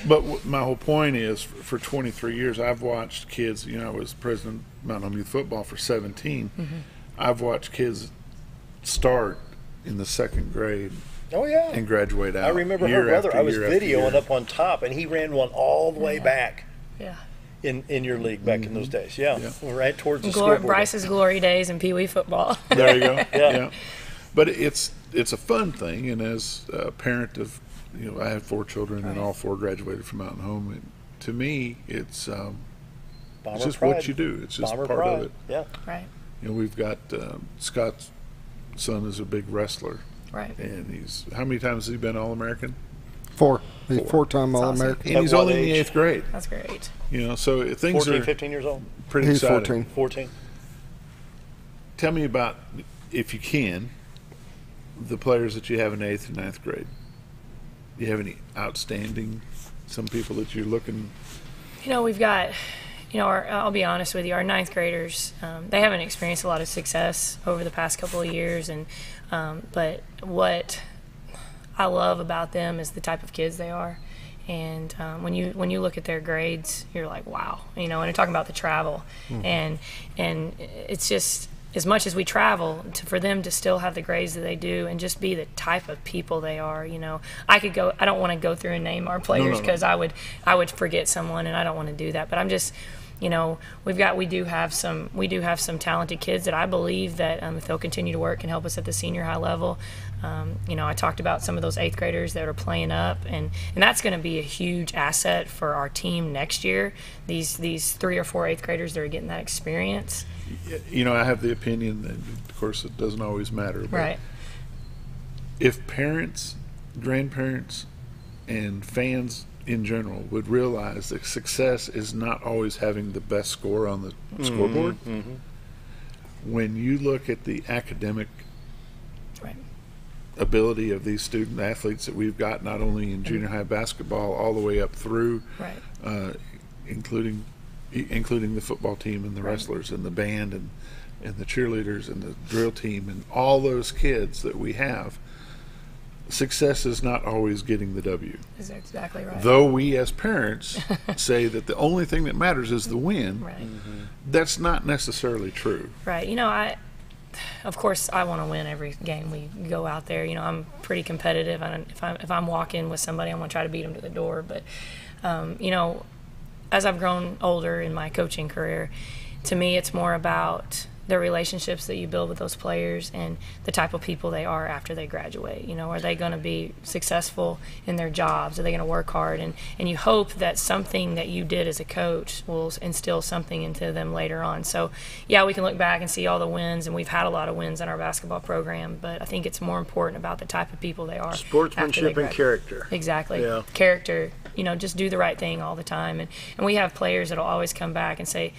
But my whole point is, for 23 years, I've watched kids. You know, I was president of Mountain Home Youth Football for 17. Mm-hmm. I've watched kids start in the 2nd grade. Oh, yeah. And graduate out. I remember her brother. I was videoing up on top, and he ran one all the way back. Yeah. In your league back in those days. Yeah. Right towards the scoreboard. scoreboard. Bryce's glory days in Pee Wee football. There you go. Yeah. But it's a fun thing, and as a parent of, you know, I have 4 children, and all 4 graduated from Mountain Home. And to me, it's just pride. what you do. It's just Bomber part pride. of it. Yeah. Right. You know, we've got Scott's son is a big wrestler. Right. And how many times has he been All-American? 4. He's 4-time All-American. Awesome. And he's only in the 8th grade. That's great. You know, so things 14, are 15 years old. Pretty He's exciting. 14. Tell me about, if you can, the players that you have in 8th and 9th grade. Do you have any outstanding, some people that you're looking? You know, we've got, you know, I'll be honest with you, our 9th graders, they haven't experienced a lot of success over the past couple of years, and but what I love about them is the type of kids they are. And when you look at their grades, you're like, wow, you know. And they're talking about the travel, and it's just, as much as we travel, for them to still have the grades that they do and just be the type of people they are. You know, I don't want to go through and name our players because I would forget someone, and I don't want to do that. But I'm just, you know, we do have some talented kids that I believe that if they'll continue to work, can help us at the senior high level. You know, I talked about some of those 8th graders that are playing up, and that's going to be a huge asset for our team next year. These 3 or 4 8th graders that are getting that experience. You know, I have the opinion that, of course, it doesn't always matter. But right. If parents, grandparents, and fans in general would realize that success is not always having the best score on the scoreboard. Mm-hmm. When you look at the academic ability of these student athletes that we've got, not only in junior high basketball, all the way up through, including the football team and the wrestlers and the band and the cheerleaders and the drill team and all those kids that we have, success is not always getting the W. That's exactly right. Though we as parents say that the only thing that matters is the win, that's not necessarily true. Right. You know, of course, I want to win every game we go out there. You know, I'm pretty competitive. If I'm walking with somebody, I'm going to try to beat them to the door. But, you know, as I've grown older in my coaching career, to me it's more about the relationships that you build with those players and the type of people they are after they graduate. You know, are they going to be successful in their jobs? Are they going to work hard? And you hope that something that you did as a coach will instill something into them later on. So, yeah, we can look back and see all the wins, and we've had a lot of wins in our basketball program, but I think it's more important about the type of people they are. Sportsmanship and character. Exactly. Yeah. Character. You know, just do the right thing all the time. And we have players that will always come back and say,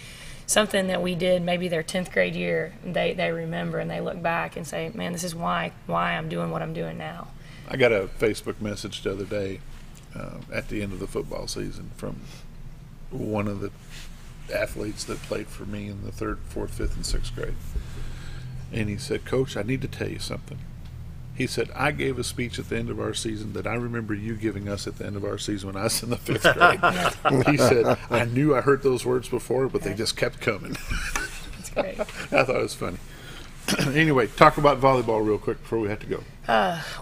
something that we did maybe their 10th grade year, they remember and they look back and say, man, this is why I'm doing what I'm doing now. I got a Facebook message the other day at the end of the football season from one of the athletes that played for me in the 3rd, 4th, 5th, and 6th grade. And he said, Coach, I need to tell you something. He said, I gave a speech at the end of our season that I remember you giving us at the end of our season when I was in the 5th grade. He said, I knew I heard those words before, but they just kept coming. That's great. I thought it was funny. Anyway, talk about volleyball real quick before we have to go.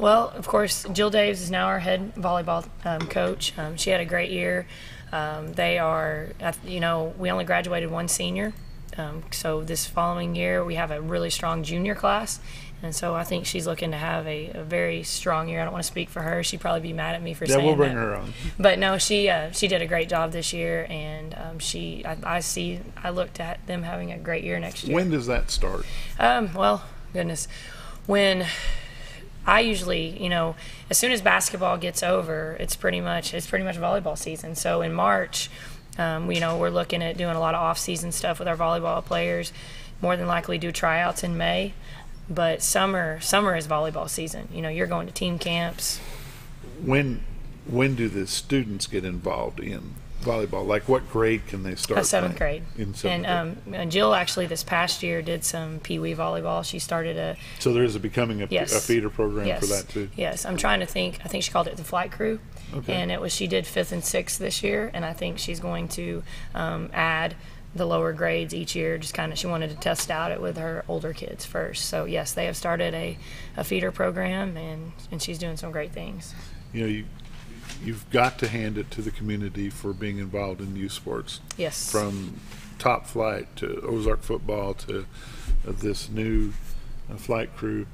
Well, of course, Jill Daves is now our head volleyball coach. She had a great year. They are, you know, we only graduated one senior. So this following year, we have a really strong junior class, And so I think she's looking to have a very strong year. I don't want to speak for her. She'd probably be mad at me for saying that. Yeah, we'll bring her on. But no, she did a great job this year, and I looked at them having a great year next year. When does that start? Well, goodness, when I usually, as soon as basketball gets over, it's pretty much volleyball season. So in March, we're looking at doing a lot of off-season stuff with our volleyball players. More than likely do tryouts in May. But summer is volleyball season. You're going to team camps. When do the students get involved in volleyball? Like, what grade can they start? Seventh grade. In seventh grade. And Jill actually this past year did some Pee-wee volleyball. She started So there's becoming a feeder program for that too. Yes, I'm trying to think. I think she called it the Flight Crew. Okay. And she did 5th and 6th this year, and I think she's going to add the lower grades each year. Just she wanted to test out it with her older kids first. So yes, they have started a feeder program, and she's doing some great things. You've got to hand it to the community for being involved in youth sports. Yes. From Top Flight to Ozark football to this new Flight Crew,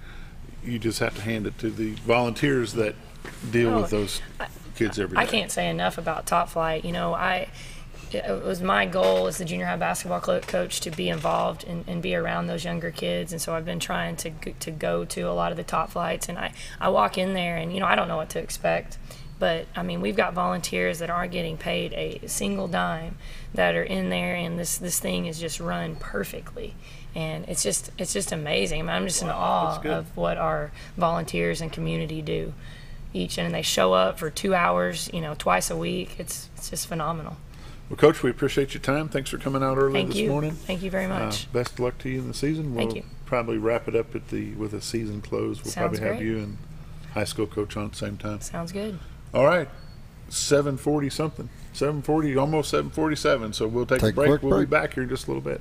you just have to hand it to the volunteers that deal with those kids every day. I can't say enough about Top Flight. It was my goal as the junior high basketball coach to be involved and be around those younger kids, and so I've been trying to go to a lot of the Top Flights, and I walk in there and I don't know what to expect, but we've got volunteers that aren't getting paid a single dime that are in there, and this thing is just run perfectly, and it's just amazing. I'm just in awe of what our volunteers and community do and they show up for 2 hours twice a week. It's just phenomenal. Well, Coach, we appreciate your time. Thanks for coming out early this morning. Thank you very much. Best of luck to you in the season. Thank you. Probably wrap it up with a season close. We'll Sounds probably have great. you and high school coach on at the same time. Sounds good. All right. 7:40 something. 7:40, almost 7:47. So we'll take a break. We'll be back here in just a little bit.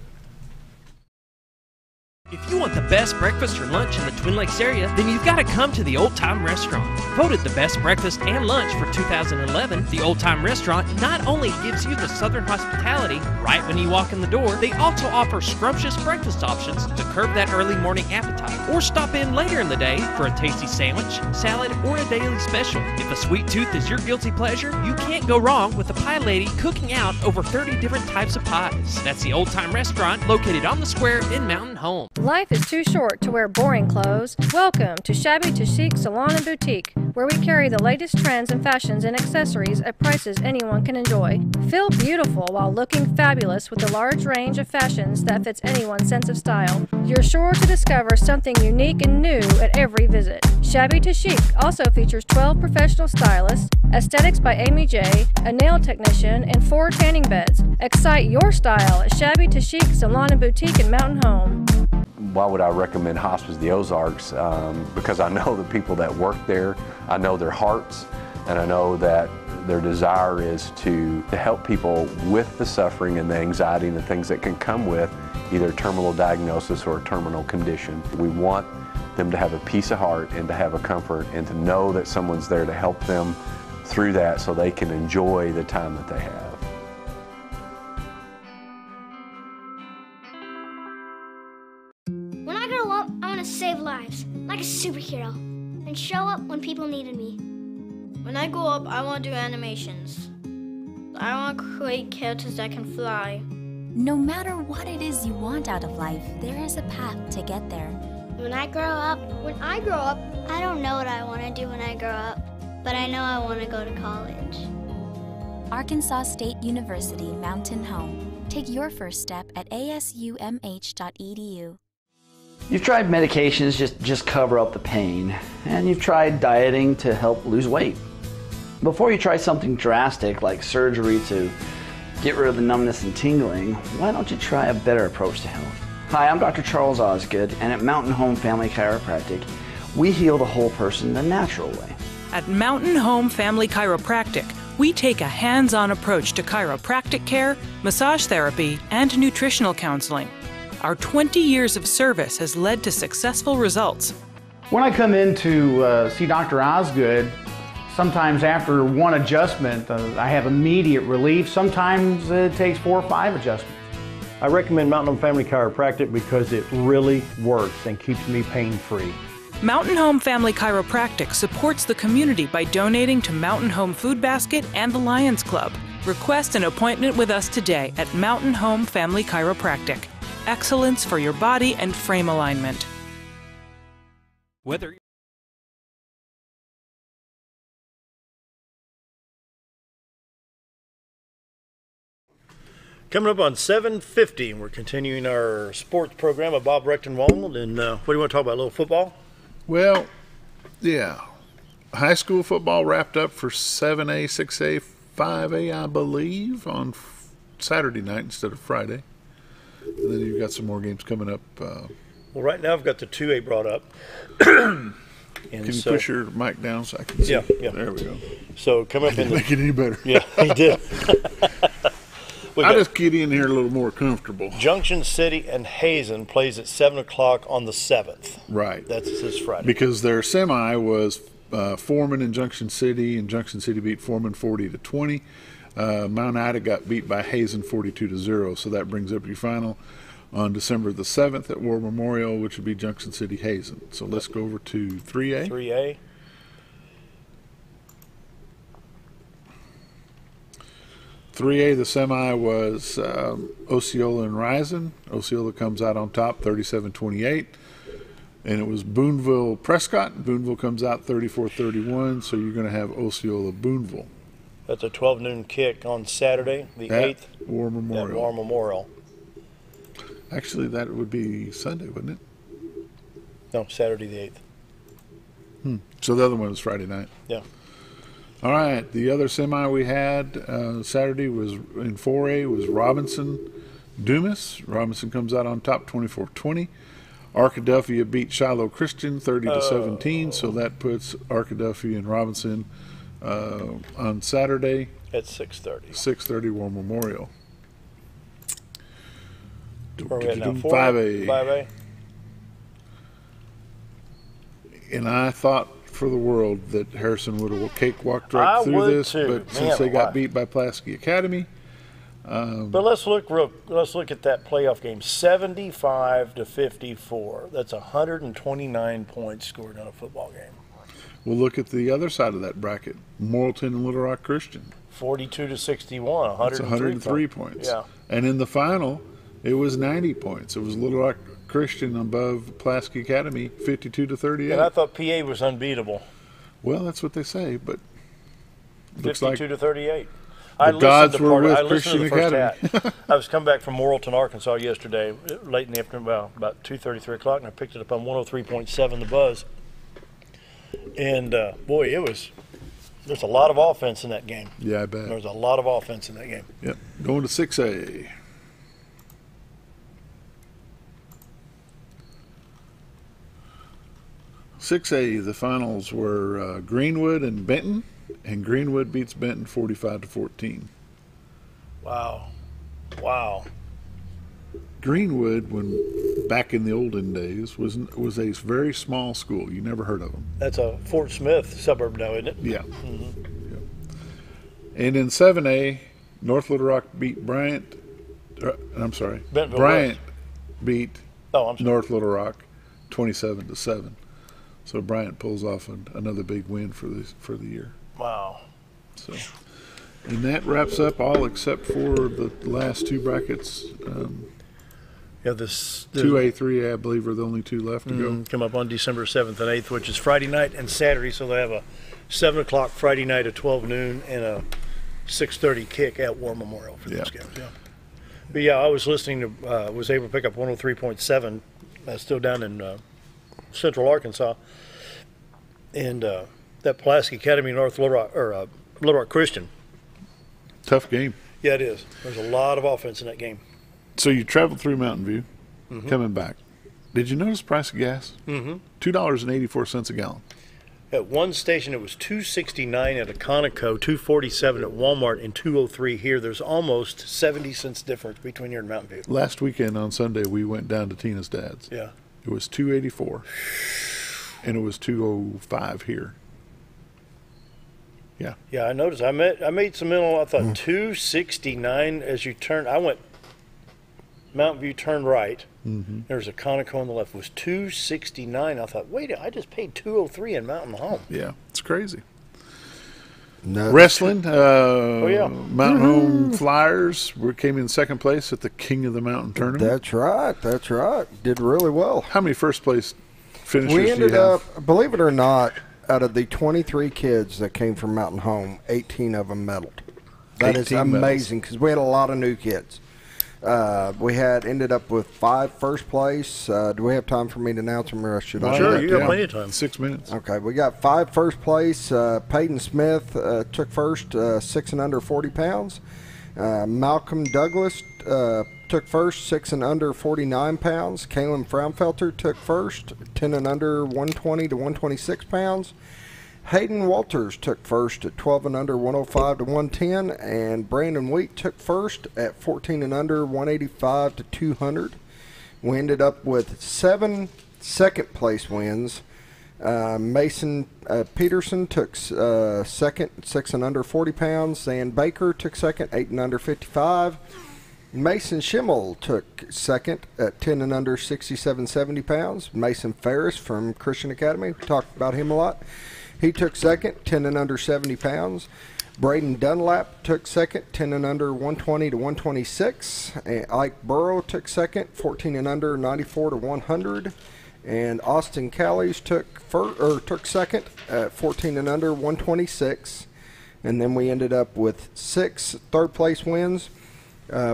If you want the best breakfast or lunch in the Twin Lakes area, then you've got to come to the Old Time Restaurant. Voted the best breakfast and lunch for 2011, the Old Time Restaurant not only gives you the Southern hospitality right when you walk in the door, they also offer scrumptious breakfast options to curb that early morning appetite. Or stop in later in the day for a tasty sandwich, salad, or a daily special. If a sweet tooth is your guilty pleasure, you can't go wrong with the pie lady cooking out over 30 different types of pies. That's the Old Time Restaurant located on the square in Mountain Home. Life is too short to wear boring clothes. Welcome to Shabby to Chic Salon and Boutique, where we carry the latest trends and fashions and accessories at prices anyone can enjoy. Feel beautiful while looking fabulous with a large range of fashions that fits anyone's sense of style. You're sure to discover something unique and new at every visit. Shabby to Chic also features 12 professional stylists, aesthetics by Amy J, a nail technician, and 4 tanning beds. Excite your style at Shabby to Chic Salon and Boutique in Mountain Home. Why would I recommend Hospice the Ozarks? Because I know the people that work there, I know their hearts, and I know that their desire is to help people with the suffering and the anxiety and the things that can come with either terminal diagnosis or a terminal condition. We want them to have a peace of heart and to have a comfort and to know that someone's there to help them through that so they can enjoy the time that they have. When I grow up, I want to save lives, like a superhero, and show up when people needed me. When I grow up, I want to do animations. I want to create characters that can fly. No matter what it is you want out of life, there is a path to get there. When I grow up, I don't know what I want to do when I grow up, but I know I want to go to college. Arkansas State University Mountain Home. Take your first step at asumh.edu. You've tried medications just cover up the pain, and you've tried dieting to help lose weight. Before you try something drastic like surgery to get rid of the numbness and tingling, why don't you try a better approach to health? Hi, I'm Dr. Charles Osgood, and at Mountain Home Family Chiropractic, we heal the whole person the natural way. At Mountain Home Family Chiropractic, we take a hands-on approach to chiropractic care, massage therapy, and nutritional counseling. Our 20 years of service has led to successful results. When I come in to see Dr. Osgood, sometimes after one adjustment, I have immediate relief. Sometimes it takes 4 or 5 adjustments. I recommend Mountain Home Family Chiropractic because it really works and keeps me pain-free. Mountain Home Family Chiropractic supports the community by donating to Mountain Home Food Basket and the Lions Club. Request an appointment with us today at Mountain Home Family Chiropractic. Excellence for your body and frame alignment. Whether Coming up on 7:50, we're continuing our sports program with Bob Recktenwald. And what do you want to talk about? A little football? Well, yeah. High school football wrapped up for 7A, 6A, 5A, I believe, on Saturday night instead of Friday. And then you've got some more games coming up. Well, right now I've got the 2A brought up. Can you push your mic down so I can see? Yeah. There we go. So come up Didn't make it any better. Yeah, he did. I'll just get in here a little more comfortable. Junction City and Hazen plays at 7 o'clock on the 7th. Right. That's this Friday. Because their semi was Foreman and Junction City, and Junction City beat Foreman 40-20. Mount Ida got beat by Hazen 42-0, so that brings up your final on December the 7th at War Memorial, which would be Junction City Hazen. So let's go over to 3A. 3A. 3A, the semi was Osceola and Rison. Osceola comes out on top 37-28. And it was Boonville Prescott. Boonville comes out 34-31, so you're going to have Osceola Boonville. That's a 12 noon kick on Saturday, the 8th. War Memorial. At War Memorial. Actually, that would be Sunday, wouldn't it? No, Saturday the 8th. So the other one was Friday night. Yeah. All right, the other semi we had Saturday was in 4A was Robinson Dumas. Robinson comes out on top 24-20. Arkadelphia beat Shiloh Christian 30-17, so that puts Arkadelphia and Robinson on Saturday at 6:30. 6:30 War Memorial. Where are we at now? 5A. 5A. And I thought for the world that Harrison would have cakewalked right through this, too. but since they got beat by Pulaski Academy. But let's look at that playoff game. 75-54. That's 129 points scored in a football game. We'll look at the other side of that bracket. Morrilton and Little Rock Christian. 42-61. 103 points. Yeah. And in the final, it was 90 points. It was Little Rock Christian above Pulaski Academy, 52-38. And I thought PA was unbeatable. Well, that's what they say, but looks 52-38. The gods were with Christian Academy. I was coming back from Morrilton, Arkansas yesterday, late in the afternoon, about 2:30, 3 o'clock, and I picked it up on 103.7 The Buzz. And, boy, there's a lot of offense in that game. Yeah, I bet. There's a lot of offense in that game. Yep. Going to 6A. 6A, the finals were Greenwood and Benton, and Greenwood beats Benton 45-14. Wow. Greenwood, when back in the olden days, was a very small school. You never heard of them. That's a Fort Smith suburb now, isn't it? Yeah. Mm-hmm. Yeah. And in 7A, North Little Rock beat Bryant. Bentonville Bryant West. beat North Little Rock 27-7. So Bryant pulls off another big win for the year. Wow. So, and that wraps up all except for the last two brackets. The 2A, 3A, I believe, are the only two left to go. Come up on December 7th and 8th, which is Friday night and Saturday. So they have a 7 o'clock Friday night at 12 noon and a 6:30 kick at War Memorial for those games. Yeah. But yeah, I was listening to, was able to pick up 103.7, still down in Central Arkansas, and that Pulaski Academy North Little Rock, or Little Rock Christian. Tough game. Yeah, it is. There's a lot of offense in that game. So you traveled through Mountain View, coming back. Did you notice the price of gas? Mm-hmm. $2.84 a gallon. At one station, it was $2.69 at a Conoco, $2.47 at Walmart, and $2.03 here. There's almost 70 cents difference between here and Mountain View. Last weekend on Sunday, we went down to Tina's dad's. Yeah. It was $2.84, and it was $2.05 here. Yeah. Yeah, I noticed. I made some mental. I thought $2.69 as you turn. I went Mountain View, turn right. Mm-hmm. There's a Conoco on the left. It was $269. I thought, wait, I just paid $203 in Mountain Home. Yeah, it's crazy. No. Wrestling, yeah. Mountain Home Flyers came in second place at the King of the Mountain tournament. That's right. That's right. Did really well. How many first place finishers We do ended you have? up, believe it or not, out of the 23 kids that came from Mountain Home, 18 of them medaled. That is 18 medals. amazing because we had a lot of new kids. We ended up with 5 first place. Do we have time for me to announce them, or should I? Sure, you got plenty of time. 6 minutes. Okay, we got 5 first place. Peyton Smith took first, 6 and under 40 pounds. Malcolm Douglas took first, 6 and under 49 pounds. Kalen Fraunfelter took first, 10 and under 120 to 126 pounds. Hayden Walters took first at 12 and under 105 to 110, and Brandon Wheat took first at 14 and under 185 to 200. We ended up with 7 second place wins. Mason Peterson took second, 6 and under 40 pounds. Zan Baker took second, 8 and under 55. Mason Schimmel took second at 10 and under 67-70 pounds. Mason Ferris from Christian Academy, we talked about him a lot. He took second, 10 and under 70 pounds. Braden Dunlap took second, 10 and under 120 to 126. And Ike Burrow took second, 14 and under 94 to 100. And Austin Callies took second at 14 and under 126. And then we ended up with 6 third place wins.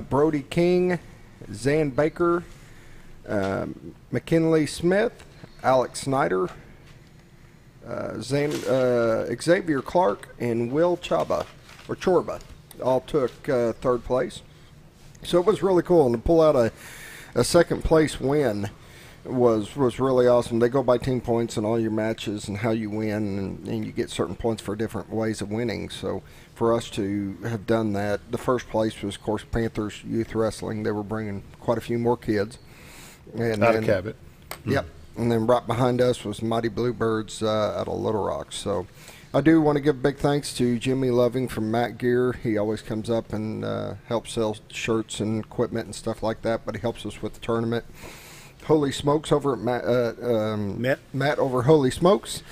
Brody King, Zan Baker, McKinley Smith, Alex Snyder, Xavier Clark, and Will Chorba all took third place. So it was really cool, and to pull out a second place win was really awesome. They go by team points in all your matches and how you win, and you get certain points for different ways of winning. So for us to have done that, the first place was, of course, Panthers Youth Wrestling. They were bringing quite a few more kids. And Out of Cabot. Yep. And then right behind us was Mighty Bluebirds out of Little Rock. So I do want to give big thanks to Jimmy Loving from Matt Gear. He always comes up and helps sell shirts and equipment and stuff like that, but he helps us with the tournament. Holy Smokes over at Matt over Holy Smokes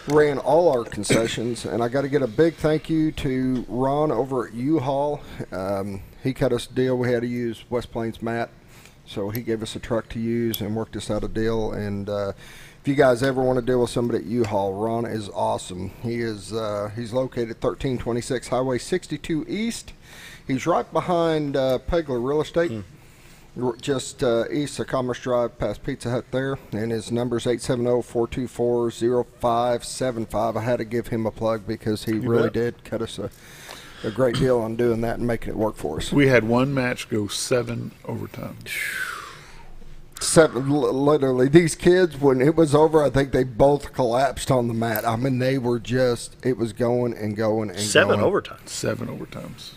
ran all our concessions, and I got to get a big thank you to Ron over at U-Haul. He cut us a deal. We had to use West Plains Matt. So he gave us a truck to use and worked us out a deal. And if you guys ever want to deal with somebody at U-Haul, Ron is awesome. He's located 1326 Highway 62 East. He's right behind Pegler Real Estate, just east of Commerce Drive past Pizza Hut there. And his number's 870-424-0575. I had to give him a plug because he really did cut us a great deal on doing that and making it work for us. We had one match go 7 overtimes. 7, literally. These kids, when it was over, I think they both collapsed on the mat. I mean, they were just, it was going and going and 7 going. overtimes. 7 overtimes.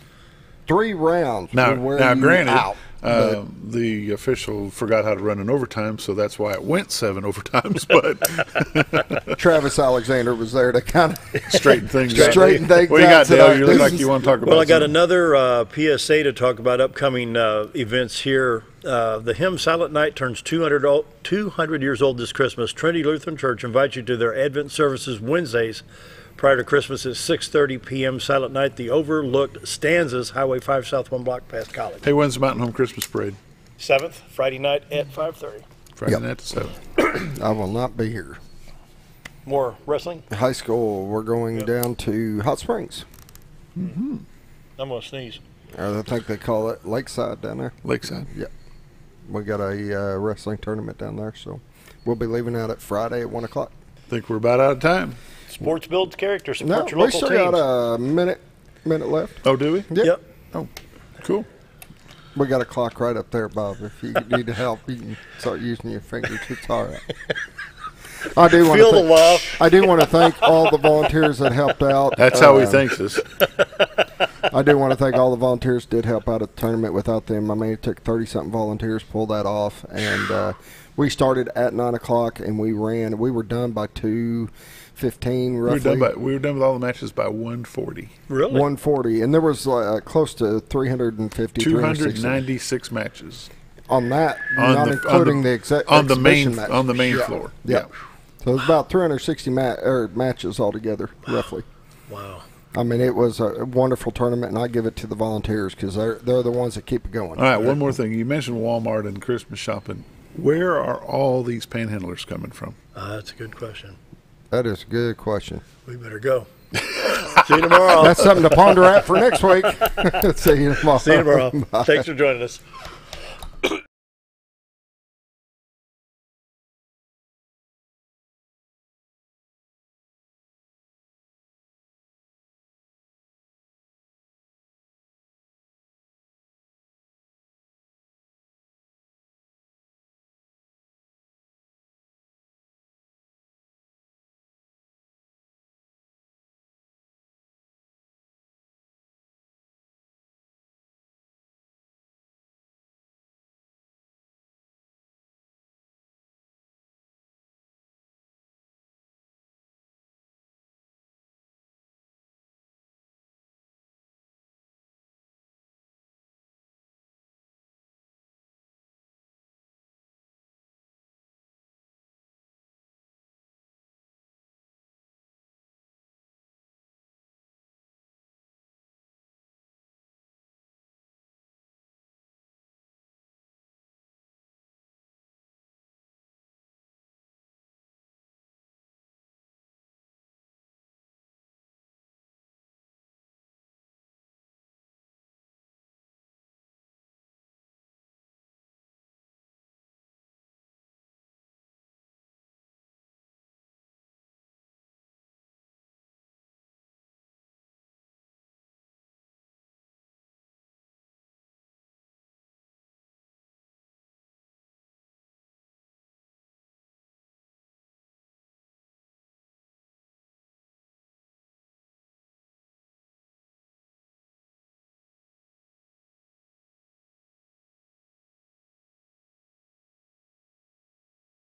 3 rounds. Now, would wear you granted, out, the official forgot how to run an overtime, so that's why it went 7 overtimes. But Travis Alexander was there to kind of straighten things out. What do you got, Dale? You look like you want to talk about Well, I got something. another PSA to talk about upcoming events here. The Hymn Silent Night turns 200 years old this Christmas. Trinity Lutheran Church invites you to their Advent services Wednesdays prior to Christmas at 6:30 p.m. Silent Night, the Overlooked Stanzas, Highway 5 South 1 block past College. Hey, when's the Mountain Home Christmas Parade? 7th, Friday night at 5:30. Friday night at 7. I will not be here. More wrestling? High school, we're going down to Hot Springs. Mm-hmm. I'm going to sneeze. I think they call it Lakeside down there. Lakeside? Yep. We got a wrestling tournament down there, so we'll be leaving out at Friday at 1 o'clock. Think we're about out of time. Sports builds character. Support No, your we local still teams. got a minute left. Oh, do we? Yep. Oh, cool. We got a clock right up there, Bob. If you need help, you can start using your fingers. It's all right. I do want Feel the love. I do want to thank all the volunteers that helped out. That's how he thanks us. I do want to thank all the volunteers that did help out at the tournament. Without them, I mean, it took 30-something volunteers to pull that off. And we started at 9 o'clock, and we ran. We were done by 2:15 roughly. We were done with all the matches by 1:40. Really? 1:40, and there was close to 350, 296 matches. on that, not including the exhibition match. On the main floor. Yeah. So it was about 360 matches altogether, roughly. Wow. I mean, it was a wonderful tournament, and I give it to the volunteers because they're the ones that keep it going. All right, one more thing. You mentioned Walmart and Christmas shopping. Where are all these panhandlers coming from? That's a good question. That is a good question. We better go. See you tomorrow. That's something to ponder at for next week. See you tomorrow. See you tomorrow. Thanks for joining us.